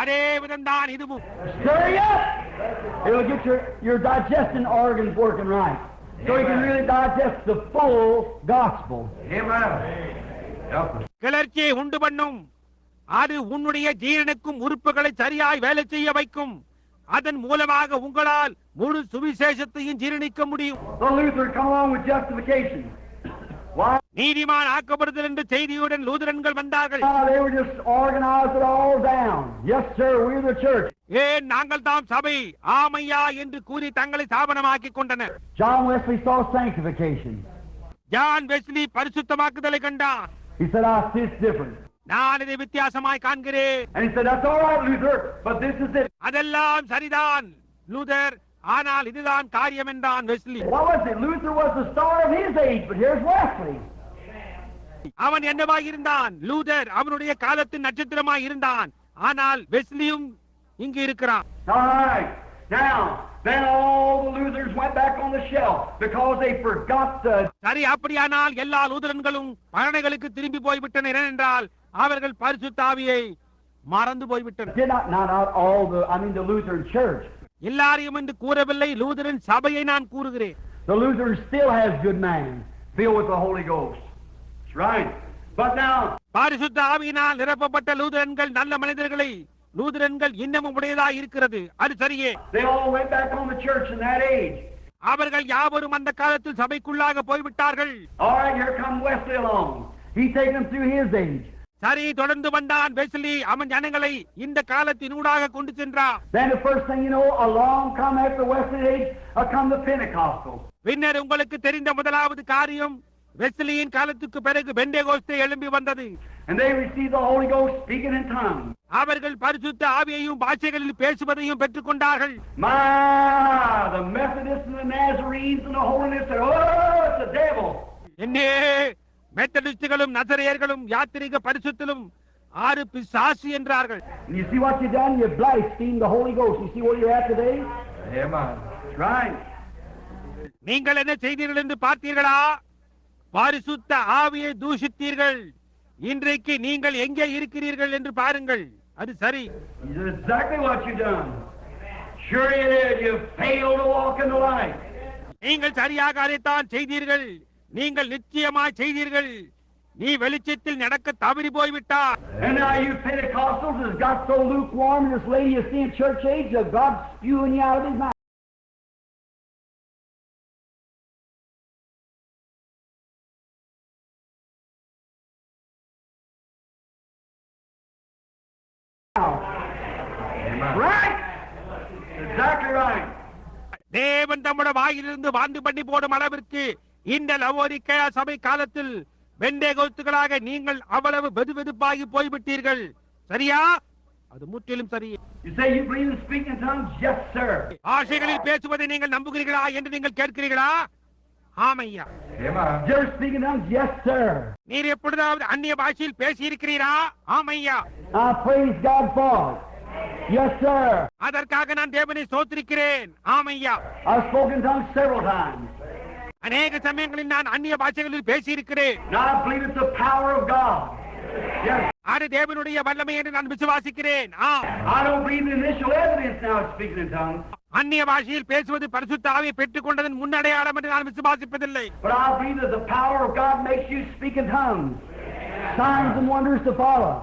அதே விதம்தான் இதுவும். Stir you up. It'll get your digestion organs working right. so you can really digest the full gospel. Amen. Help us. கிளர்ச்சியை உண்டு பண்ணும். அது உன்னுடைய ஜீரனுக்கும் உறுப்புகளை சரியாய் வேலை செய்ய வைக்கும். அதன் மூலமாக உங்களால் முழு சுவிசேஷத்தையும் ஜீரணிக்க முடியும். So Luther come along with justification. Why? நீதிமான் ஆக்கப்படுதல் என்ற செய்தியுடன் லூதரன்கள் வந்தார்கள். They were just organized it all down. Yes, sir, we're the church. ஏன் நாங்கள் தாம் சபை ஆமையா என்று கூறி தங்களை ஸ்தாபனமாக்கிக் கொண்டனர். John Wesley saw sanctification. John Wesley பரிசுத்தமாக்குதலை கண்டான். He said, I see it's different. நான் இதை வித்தியாசமாய் காண்கிறேன். And he said, that's all right, Luther, but this is it. அதெல்லாம் சரிதான் லூதர், ஆனால் இதுதான் காரியம் என்றான் Wesley. What was it? Luther was the star of his age, but here's Wesley. அவன் என்னவாய் இருந்தான்? லூதர் அவனுடைய காலத்தின் நட்சத்திரமாய் இருந்தான். ஆனால் வெஸ்லியும் இங்கு இருக்கிறான். All right. Now, then all the Luthers went back on the shelf because they forgot the... சரி, அப்படியானால் எல்லா லூதரன்களும் பரணைகளுக்கு திரும்பி போய்விட்டனர். ஏனென்றால் அவர்கள் பரிசுத்த ஆவியை மறந்து போய்விட்டனர். Not all the, the Lutheran church. எல்லாரையும் என்று கூறவில்லை, லூதரன் சபையை நான் கூறுகிறேன். The Lutheran still has good man filled with the Holy Ghost. That's right. But now, பரிசுத்த ஆவியினால் நிரப்பப்பட்ட லூதரன்கள் நல்ல மனிதர்களை லூதரன்கள் இன்னமும் உடையதாக இருக்கிறது. அது சரியே. they all went back on the church in that age. அவர்கள் யாவரும் அந்த காலத்தில் சபைக்குள்ளாக போய்விட்டார்கள். All right, here come Wesley along. He taken them through his age. சரி, தொடர்ந்து வந்தான் வெஸ்லி. அவன் ஜனங்களை இந்த காலத்தினூடாக கொண்டு சென்றான். Then the first thing you know, along come after Wesley's age, come the Pentecostals. பின்னர் உங்களுக்கு தெரிந்த முதலாவது காரியம், வெஸ்லியின் காலத்துக்கு பிறகு பெந்தேகோஸ்தே எழும்பி வந்தது. And they received the Holy Ghost speaking in tongues. அவர்கள் பரிசுத்த ஆவியையும் பாஷைகளில் பேசுவதையும் பெற்றுக் கொண்டார்கள். My, the Methodists and the Nazarenes and the Holiness said, oh, it's the devil. என்னே, மெத்தடிஸ்டுகளும் நசரேயர்களும் யாத்திரிக பரிசுத்திலும் ஆறு பிசாசு என்றார்கள். And you see what you done? You blasphemed the Holy Ghost. You see where you're at today? Amen. That's right. நீங்கள் என்ன செய்தீர்கள் என்று பார்த்தீர்களா? பரிசுத்த ஆவியை தூஷித்தீர்கள். இன்றைக்கு நீங்கள் எங்கே இருக்கிறீர்கள் என்று பாருங்கள். அது சரி. You did exactly what you done. Sure you did. You failed to walk in the light. நீங்கள் சரியாக அதைத்தான் செய்தீர்கள். நீங்கள் நிச்சயமாய் செய்தீர்கள். நீ வெளிச்சத்தில் நடக்க தவறி போய்விட்டார். And now you Pentecostals has got so lukewarm in this lady you see in church age that God's spewing you out of his mouth. Right? Exactly right. தேவன் தம்முடைய வாயிலிருந்து வாந்து பண்ணி போடும் அளவிற்கு இந்த லவோதிக்கேயா சபை காலத்தில் பெந்தேகோஸ்துகளாக நீங்கள் அவ்வளவு வெதுவெதுப்பாகி போய்விட்டீர்கள். சரியா? அது முற்றிலும் சரி. You say you believe in speaking in tongues? Yes, sir. பாஷைகளில் பேசுவதை நீங்கள் நம்புகிறீர்களா என்று நீங்கள் கேட்கிறீர்களா? ஆமையா. Amen. You're speaking in tongues? Yes, sir. நீர் எப்பொழுதாவது அந்நிய பாஷையில் பேசி இருக்கிறீரா? ஆமையா. I praise God for it. Yes, sir. அதற்காக நான் தேவனை ஸ்தோத்திரிக்கிறேன். ஆமையா. I've spoken in tongues several times. அநேக சமயங்களில் நான் அந்நிய பாஷைகளில் பேசி இருக்கிறேன். Now I believe it's the power of God. Yes. அது தேவனுடைய வல்லமை என்று நான் விசுவாசிக்கிறேன். I don't believe the initial evidence now of speaking in tongues. அந்நிய பாஷையில் பேசுவது பரிசுத்த ஆவியை பெற்றுக் கொண்டதன் முன்னடையாளம் என்று நான் விசுவாசிப்பதில்லை. But I believe that the power of God makes you speak in tongues. Signs and wonders to follow.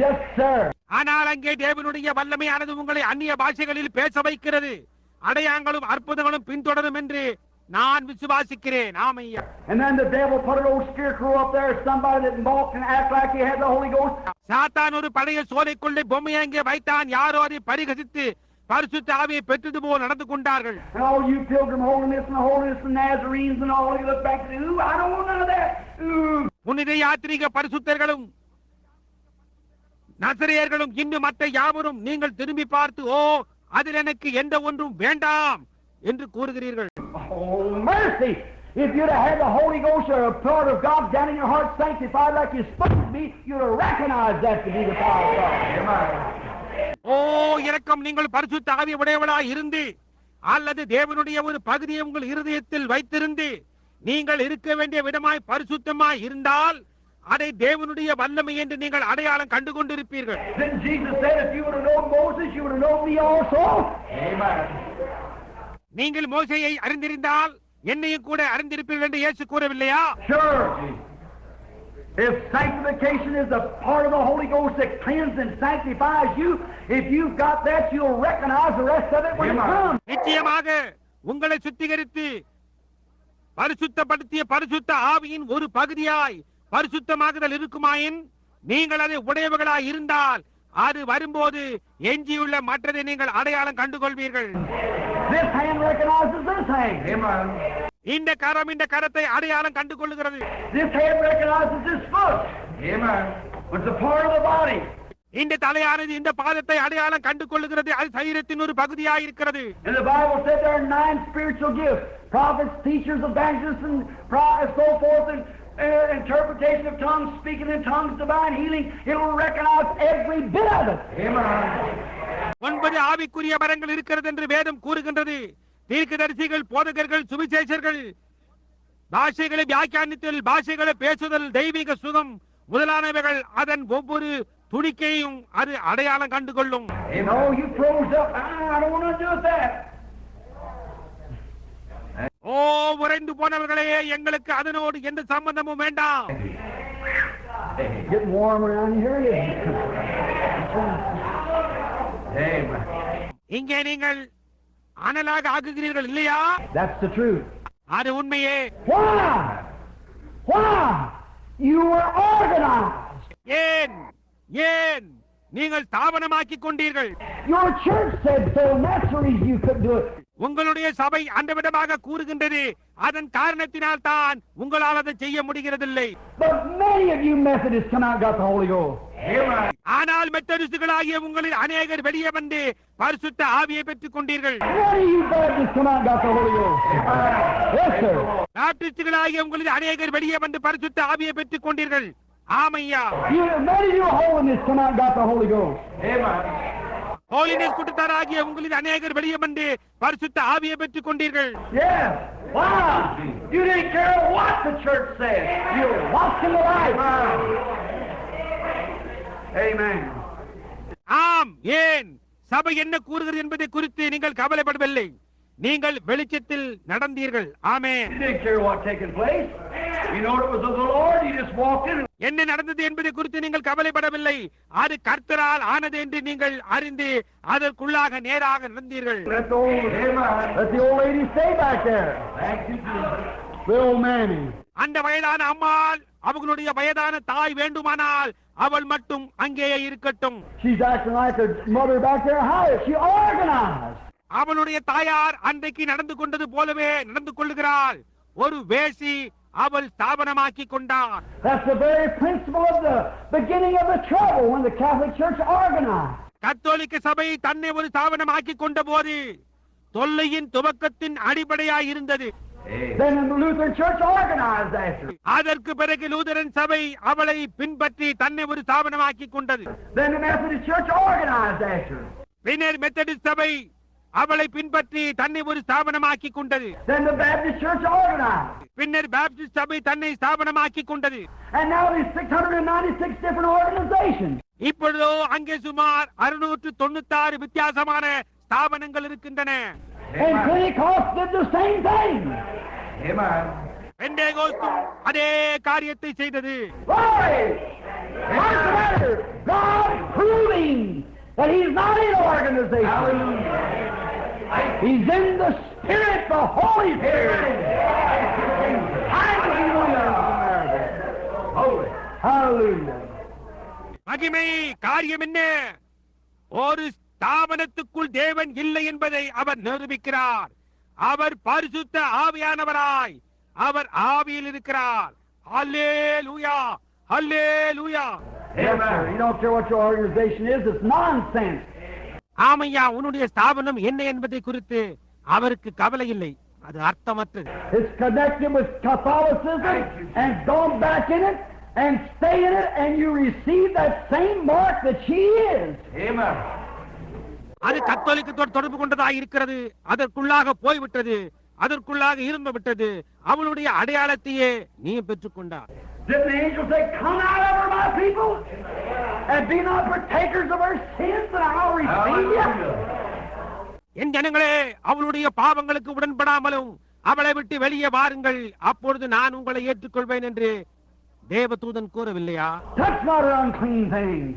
Yes, sir. ஆனால் அங்கே தேவனுடைய வல்லமையானது உங்களை அந்நிய பாஷைகளில் பேச வைக்கிறது. அடையாங்களும் அற்புதங்களும் பின்தொடரும் என்று நான் விசுவாசிக்கிறேன். ஆமையா. And then the devil put an old scarecrow up there, somebody that walked and act like he had the Holy Ghost. சாத்தான் ஒரு பழைய சோலைக்குள்ளே பொம்மையை அங்கே வைத்தான். யாரோ அதை பரிகசித்து பரிசுத்த ஆவியை பெற்றது போல் நடந்து கொண்டார்கள். And all you pilgrim holiness and Nazarenes and all, you look back and say, ooh, I don't want none of that. Ooh. புனித யாத்திரிக பரிசுத்தர்களும் நசரேயர்களும் இன்னும் மற்ற யாவரும் நீங்கள் திரும்பி பார்த்து, ஓ, அதில் எனக்கு எந்த ஒன்றும் வேண்டாம் என்று கூறுகிறீர்கள். Oh, mercy! If you'd have had the Holy Ghost or a part of God down in your heart sanctified like you're supposed to be, you'd have recognized that to be the power of God. Amen. ஓ இரக்கம், நீங்கள் பரிசுத்த ஆவி உடையவளாய் இருந்து அல்லது தேவனுடைய ஒரு பகுதியை உங்கள் இருதயத்தில் வைத்திருந்து நீங்கள் இருக்க வேண்டிய விதமாய் பரிசுத்தமாய் இருந்தால் அதை தேவனுடைய வல்லமை என்று நீங்கள் அடையாளம் கண்டு கொண்டிருப்பீர்கள். Then Jesus said, if you would have known Moses, you would have known me also. Amen. நீங்கள் மோசேயை அறிந்திருந்தால் என்னையும் கூட அறிந்திருப்பீர்கள் என்று இயேசு கூறவில்லையா? Sure. If sanctification is a part of the Holy Ghost that cleanses and sanctifies you, if you've got that, you'll recognize the rest of it when it comes. நிச்சயமாக உங்களை சுத்திகரித்து பரிசுத்தப்படுத்திய பரிசுத்த ஆவியின் ஒரு பகுதியாய் பரிசுத்தமாகுதல் இருக்குமாயின் நீங்கள் அதை உடையவர்களாய் இருந்தால் அது வரும்போது எஞ்சியுள்ள மற்றதை நீங்கள் அடையாளம் கண்டுகொள்வீர்கள். This hand recognizes this hand. Amen. இந்த கரம் இந்த கரத்தை அடையாளம் கண்டுகொள்கிறது. This hand recognizes this foot. Amen. It's a part of the body. இந்த தலையானது இந்த பாதத்தை அடையாளம் கண்டுகொள்கிறது. அது சரீரத்தின் ஒரு பகுதியாய் இருக்கிறது. And the Bible said there are 9 spiritual gifts: prophets, teachers, evangelists, and so forth, and interpretation of tongues, speaking in tongues, divine healing. It will recognize every bit of it. Amen. 9 ஆவிக்குரிய வரங்கள் இருக்கிறது என்று வேதம் கூறுகின்றது. தீர்க்கதரிசிகள், போதகர்கள், சுவிசேஷர்கள், பாஷைகளை வியாக்கியானித்தல், பாஷைகளை பேசுதல், தெய்வீக சுகம் முதலானவைகள் அதன் ஒவ்வொரு துணிக்கையும் அது அடையாளம் கண்டுகொள்ளும். No, you froze up. I don't want to do that. ஓ உறைந்து போனவர்களே, எங்களுக்கு அதனோடு எந்த சம்பந்தமும் வேண்டாம். Getting warm around here. Amen. இங்கே நீங்கள் அனலாக ஆகுகிறீர்கள் இல்லையா? That's the truth. அது உண்மையே. Why? Why? You were organized. ஏன் ஏன் நீங்கள் ஸ்தாபனமாக்கிக் கொண்டீர்கள்? Your church said so. That's the reason you couldn't do it. உங்களுடைய சபை அந்த விதமாக கூறுகின்றது. அதன் காரணத்தினால் தான் உங்களால் அதை செய்ய முடிகிறதில்லை. But many of you Methodists come out and got the Holy Ghost. Amen. ஆனால் மெத்தடிஸ்டுகளாகிய உங்களில் அநேகர் வெளியே வந்து பரிசுத்த ஆவியை பெற்றுக் கொண்டீர்கள். Many of you Baptists come out and got the Holy Ghost. Yes, sir. பாப்டிஸ்டுகளாகிய உங்களில் அநேகர் வெளியே வந்து பரிசுத்த ஆவியை பெற்றுக் கொண்டீர்கள். ஆமையா. Many of you holiness come out and got the Holy Ghost. Amen. Holiness கூட்டத்தாராகிய உங்களில் அநேகர் வெளியே வந்து பரிசுத்த ஆவியை பெற்றுக் கொண்டீர்கள். Yes. Why? You didn't care what the church said. You walked in the light. Amen. ஆம், ஏன் சபை என்ன கூறுகிறது என்பதை குறித்து நீங்கள் கவலைப்படவில்லை. நீங்கள் வெளிச்சத்தில் நடந்தீர்கள். ஆமென். You didn't care what taken place. You know it was of the Lord. You just walked in. என்ன நடந்தது என்பதை குறித்து நீங்கள் கவலைப்படவில்லை. அது கர்த்தரால் ஆனது என்று நீங்கள் அறிந்து அதற்குள்ளாக நேராக நடந்தீர்கள். Let the old lady stay back there. Thank you, Jesus. The old mammy. அந்த வயதான அம்மாள், அவர்களுடைய வயதான தாய் வேண்டுமானால் அவள் மட்டும் அங்கேயே இருக்கட்டும். She's acting like her mother back there. How is she organized? அவளுடைய தாயார் அன்றைக்கு நடந்து கொண்டது போலவே நடந்து கொள்ளுகிறாள். ஒரு வேசி அவள் ஸ்தாபனமாக்கி கொண்டார். That's the very principle of the beginning of the trouble when the Catholic Church organized. கத்தோலிக்க சபை தன்னை ஒரு ஸ்தாபனமாக்கி கொண்ட போது தொல்லையின் துவக்கத்தின் அடிப்படையாய் இருந்தது. Then the Lutheran Church organized after. அதற்கு பிறகு லூதரன் சபை அவளை பின்பற்றி தன்னை ஒரு ஸ்தாபனமாக்கி கொண்டது. Then the Methodist Church organized after. பின்னர் மெத்தடிஸ்ட் சபை அவளை பின்பற்றி தன்னை ஒரு ஸ்தாபனமாக்கி கொண்டது. Then the Baptist Church organized. பின்னர் பாப்டிஸ்ட் சபை தன்னை ஸ்தாபனமாக்கி கொண்டது. And now there's 696 different organizations. இப்பொழுதோ அங்கே சுமார் 696 வித்தியாசமான ஸ்தாபனங்கள் இருக்கின்றன. And Pentecost did the same thing. Amen. பெந்தேகோஸ்தும் அதே காரியத்தை செய்தது. Glory! What's the matter? God proving that He's not in organization. He's in the Spirit, the Holy Spirit. Hallelujah! Holy. Hallelujah! மகிமை காரியம் என்ன? ஒரு ஸ்தாபனத்துக்குள் தேவன் இல்லை என்பதை அவர் நிரூபிக்கிறார். அவர் பரிசுத்த ஆவியானவராய் அவர் ஆவியில் இருக்கிறார். அல்லேலூயா, அல்லேலூயா. Amen. You don't care what your organization is, it's nonsense. ஆமையா, உன்னுடைய ஸ்தாபனம் என்ன என்பதை குறித்து அவருக்கு கவலை இல்லை. அது அர்த்தமற்றது. It's connected with Catholicism and gone back in it and stay in it and you receive that same mark that she is. Amen. அது கத்தோலிக்கத்தோடு தொடர்பு கொண்டதாக இருக்கிறது. அதற்குள்ளாக போய்விட்டது, அதற்குள்ளாக இருந்து விட்டது. அவளுடைய அடையாளத்தையே நீ பெற்றுக் கொண்டார். Didn't the angel say, "Come out of her, my people, and be not partakers of her sins, and I'll receive you"? என் ஜனங்களே, அவளுடைய பாவங்களுக்கு உடன்படாமலும் அவளை விட்டு வெளியே வாருங்கள், அப்பொழுது நான் உங்களை ஏற்றுக்கொள்வேன் என்று தேவதூதன் கூறவில்லையா? Touch not her unclean things,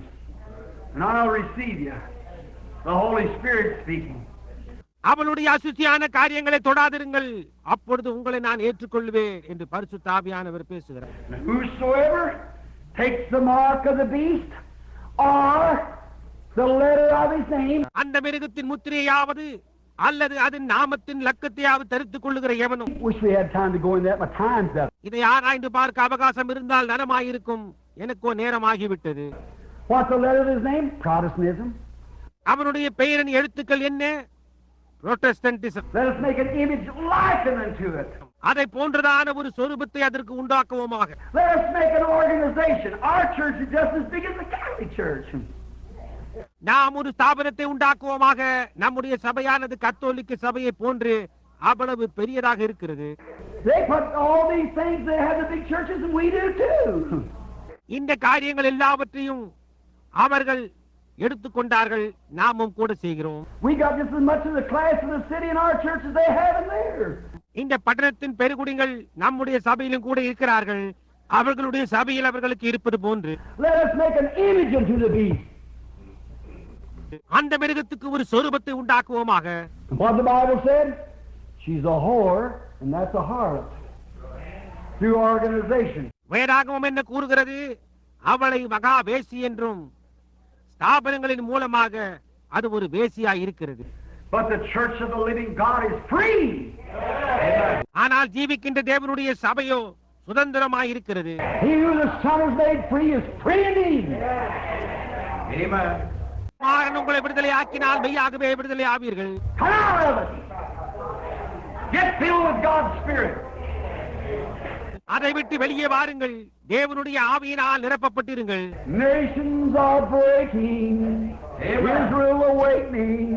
and I'll receive you. The Holy Spirit speaking. அவளுடைய அசுசியான காரியங்களை தொடாதிருங்கள், அப்பொழுது உங்களை நான் ஏற்றுக்கொள்வேன் என்று பரிசுத்த ஆவியானவர் பேசுகிறார். Whosoever takes the mark of the beast or the letter of his name, அந்த மிருகத்தின் முத்திரையாவது அல்லது அதன் நாமத்தின் லக்கத்தையாவது தரித்துக் கொள்ளுகிற எவனும். wish we had time to go in that. My time's up. இதை ஆராய்ந்து பார்க்க அவகாசம் இருந்தால் நலமாயிருக்கும். எனக்கோ நேரமாகிவிட்டது. What's the letter of his name? Protestantism. அவனுடைய பெயரின் எழுத்துக்கள் என்ன? புரோட்டஸ்டன்டிசம். Let us make an image likened unto it. அதை போன்றதான ஒரு சொரூபத்தை அதற்கு உண்டாக்குவோமாக. Let us make an organization. Our church is just as big as the Catholic Church. நாம் ஒரு ஸ்தாபனத்தை உண்டாக்குவோமாக. நம்முடைய சபையானது கத்தோலிக்க சபையை போன்று அவ்வளவு பெரியதாக இருக்கிறது. They put all these things, they have the big churches, and we do too. இந்த காரியங்கள் எல்லாவற்றையும் அவர்கள் எடுத்துக்கொண்டார்கள், நாமும் கூட செய்கிறோம். We got just as much of the class of the city in our church as they have in theirs. இந்த பட்டணத்தின் பெருங்குடிகள் நம்முடைய சபையிலும் கூட இருக்கிறார்கள், அவர்களுடைய சபையில் அவர்களுக்கு இருப்பது போன்று. Let us make an image unto the beast. அந்த மிருகத்துக்கு ஒரு சொரூபத்தை உண்டாக்குவோமாக. What the Bible said? She's a whore, and that's a harlot. Through organization. வேதாகமம் என்ன கூறுகிறது? அவளை மகா வேசி என்றும் ஸ்தாபனங்களின் மூலமாக அது ஒரு வேசியா இருக்கிறது. But the church of the living God is free. ஆனால் ஜீவிக்கின்ற தேவனுடைய சபையோ சுதந்திரமாய் இருக்கிறது. He who the Son has made free is free indeed. Amen. குமாரன் உங்களை விடுதலை ஆக்கினால் மெய்யாகவே விடுதலை ஆவீர்கள். Come out of it. Get filled with God's Spirit. அதை விட்டு வெளியே வாருங்கள், தேவனுடைய ஆவியினால் நிரப்பப்பட்டிருங்கள். Nations are breaking. Israel awakening.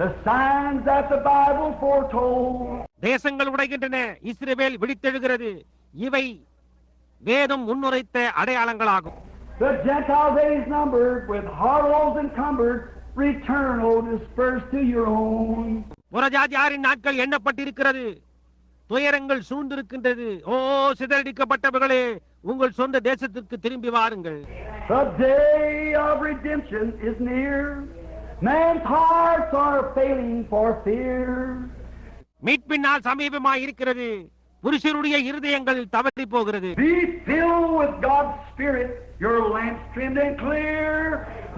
The signs that the Bible foretold. தேசங்கள் உடைகின்றன, இஸ்ரவேல் விழித்தெழுகிறது. இவை வேதம் முன்னுரைத்த அடையாளங்களாகும். The Gentile days numbered, with harlots encumbered, return, O dispersed to your own. புறஜாதியாரின் நாட்கள் எண்ணப்பட்டிருக்கிறது, துயரங்கள் சூழ்ந்திருக்கின்றது. ஓ சிதறடிக்கப்பட்டவர்களே, உங்கள் சொந்த தேசத்திற்கு திரும்பி வாருங்கள். The day of redemption is near. Man's hearts are failing for fear. மீட்பினால் சமீபமாய் இருக்கிறது, புருஷருடைய இருதயங்கள் தவறி போகிறது. Be filled with God's Spirit, your lamps trimmed and clear.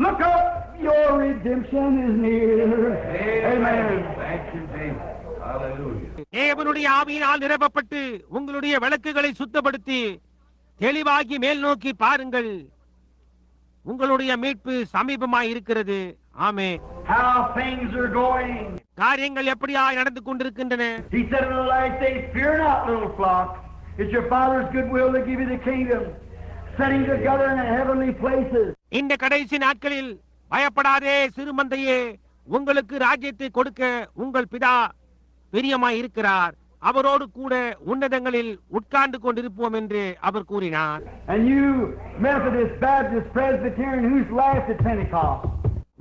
Look up, your redemption is near. Amen. Thank you, Jesus. Hallelujah. தேவனுடைய ஆவியினால் நிரப்பப்பட்டு உங்களுடைய விளக்குகளை சுத்தப்படுத்தி தெளிவாகி மேல் நோக்கி பாருங்கள், உங்களுடைய மீட்பு சமீபமாய் இருக்கிறது. ஆமென். How things are going. காரியங்கள் எப்படியாய் நடந்து கொண்டிருக்கின்றன. He said in the last days, fear not, little flock. It's your Father's good will to give you the kingdom, setting together in heavenly places. இந்த கடைசி நாட்களில் பயப்படாதே சிறுமந்தையே, உங்களுக்கு ராஜ்யத்தை கொடுக்க உங்கள் பிதா பிரியமாய் இருக்கிறார். அவரோடு கூட உன்னதங்களில் உட்கார்ந்து கொண்டிருப்போம் என்று அவர் கூறினார். And you Methodist, Baptist, Presbyterian, who's laughed at Pentecost?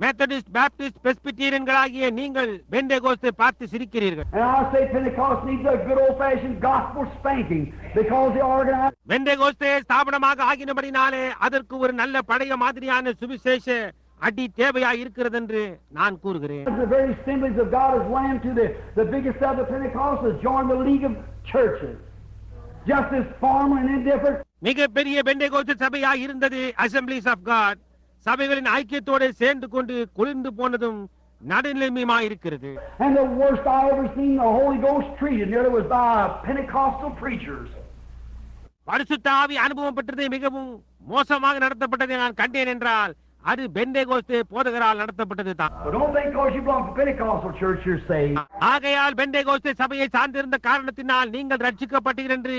Methodist, Baptist, பெஸ்பிட்டீரியன்களாகிய நீங்கள் பெந்தேகோஸ்தை பார்த்து சிரிக்கிறீர்கள். And I say Pentecost needs a good old-fashioned gospel spanking because the organized. Pentecost ஸ்தாபனமாக ஆகினபடினாலே அதற்கு ஒரு நல்ல பழைய மாதிரியான சுவிசேஷ அடி தேவையா இருக்கிறது என்று நான் கூறுகிறேன். The very assemblies of God has lamb to the biggest of the Pentecostals joined the League of Churches, just as formal and indifferent. மிக பெரிய பெந்தேகோஸ்து சபையா இருந்தது அசெம்பிளிஸ் ஆஃப் காட். சபைகளின் ஐக்கியத்தோடு சேர்ந்து கொண்டு குளிர்ந்து போனதும் நடுநிலைமையுமாய் இருக்கிறது. And the worst I ever seen the Holy Ghost treated nearly was by Pentecostal preachers. பரிசுத்த ஆவி அனுபவம் பெற்றது மிகவும் மோசமாக நடத்தப்பட்டதை நான் கண்டேன் என்றால் அது பெந்தேகோஸ்தே போதகரால் நடத்தப்பட்டது தான். But don't think because you belong to Pentecostal church you're saved. ஆகையால் பெந்தேகோஸ்தே சபையை சார்ந்திருந்த காரணத்தினால் நீங்கள் ரட்சிக்கப்பட்டீர்கள் என்று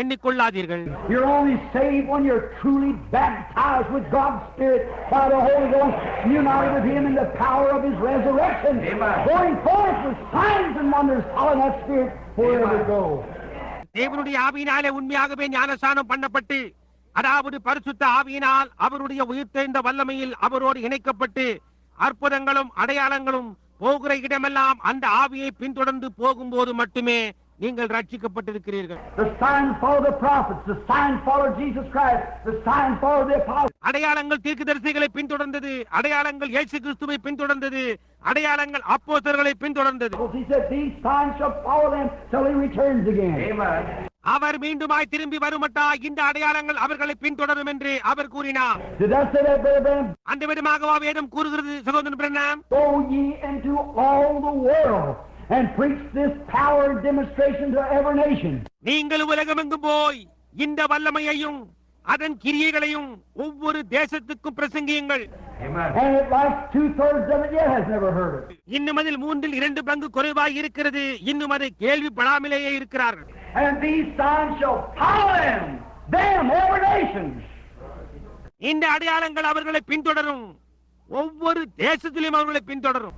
எண்ணிக்கொள்ளாதீர்கள். You're only saved when you're truly baptized with God's Spirit by the Holy Ghost, united with Him in the power of His resurrection, going forth with signs and wonders, following that Spirit wherever you go. தேவனுடைய ஆவியினாலே உண்மையாகவே ஞானஸ்நானம் பண்ணப்பட்டு, அதாவது பரிசுத்த ஆவியினால் அவருடைய உயிர்த்தெழுந்த வல்லமையில் அவரோடு இணைக்கப்பட்டு அற்புதங்களும் அடையாளங்களும் போகிற இடமெல்லாம் அந்த ஆவியை பின்தொடர்ந்து போகும்போது மட்டுமே நீங்கள் ரட்சிக்கப்பட்டிருக்கிறீர்கள். The signs follow the prophets. The signs follow Jesus Christ. The signs follow the apostles. அடையாளங்கள் தீர்க்கதரிசிகளை பின்தொடர்ந்தது, அடையாளங்கள் இயேசு கிறிஸ்துவை பின்தொடர்ந்தது, அடையாளங்கள் அப்போஸ்தலர்களை பின்தொடர்ந்தது. He said, these signs shall follow them till he returns again. Amen. அவர் மீண்டுமாய் திரும்பி வருமட்டா இந்த அடையாளங்கள் அவர்களை பின்தொடரும் என்று அவர் கூறினார். Did I say that, Brother Branham? அந்த விதமாகவா வேதம் கூறுகிறது சகோதரன் Pranam? Go ye into all the world and preach this power and demonstration to every nation. நீங்கள் உலகமெங்கும் போய் இந்த வல்லமையையும் அதன் கிரியைகளையும் ஒவ்வொரு தேசத்துக்கும் பிரசங்கியுங்கள். Amen. And at last 2/3 of it yet has never heard it. இன்னும் அதில் 2/3 குறைவாய் இருக்கிறது. இன்னும் அதை கேள்விப்படாமலேயே இருக்கிறார்கள். And these signs shall follow them, every nation. இந்த அடையாளங்கள் அவர்களை பின்தொடரும். ஒவ்வொரு தேசத்திலும் அவர்களை பின்தொடரும்.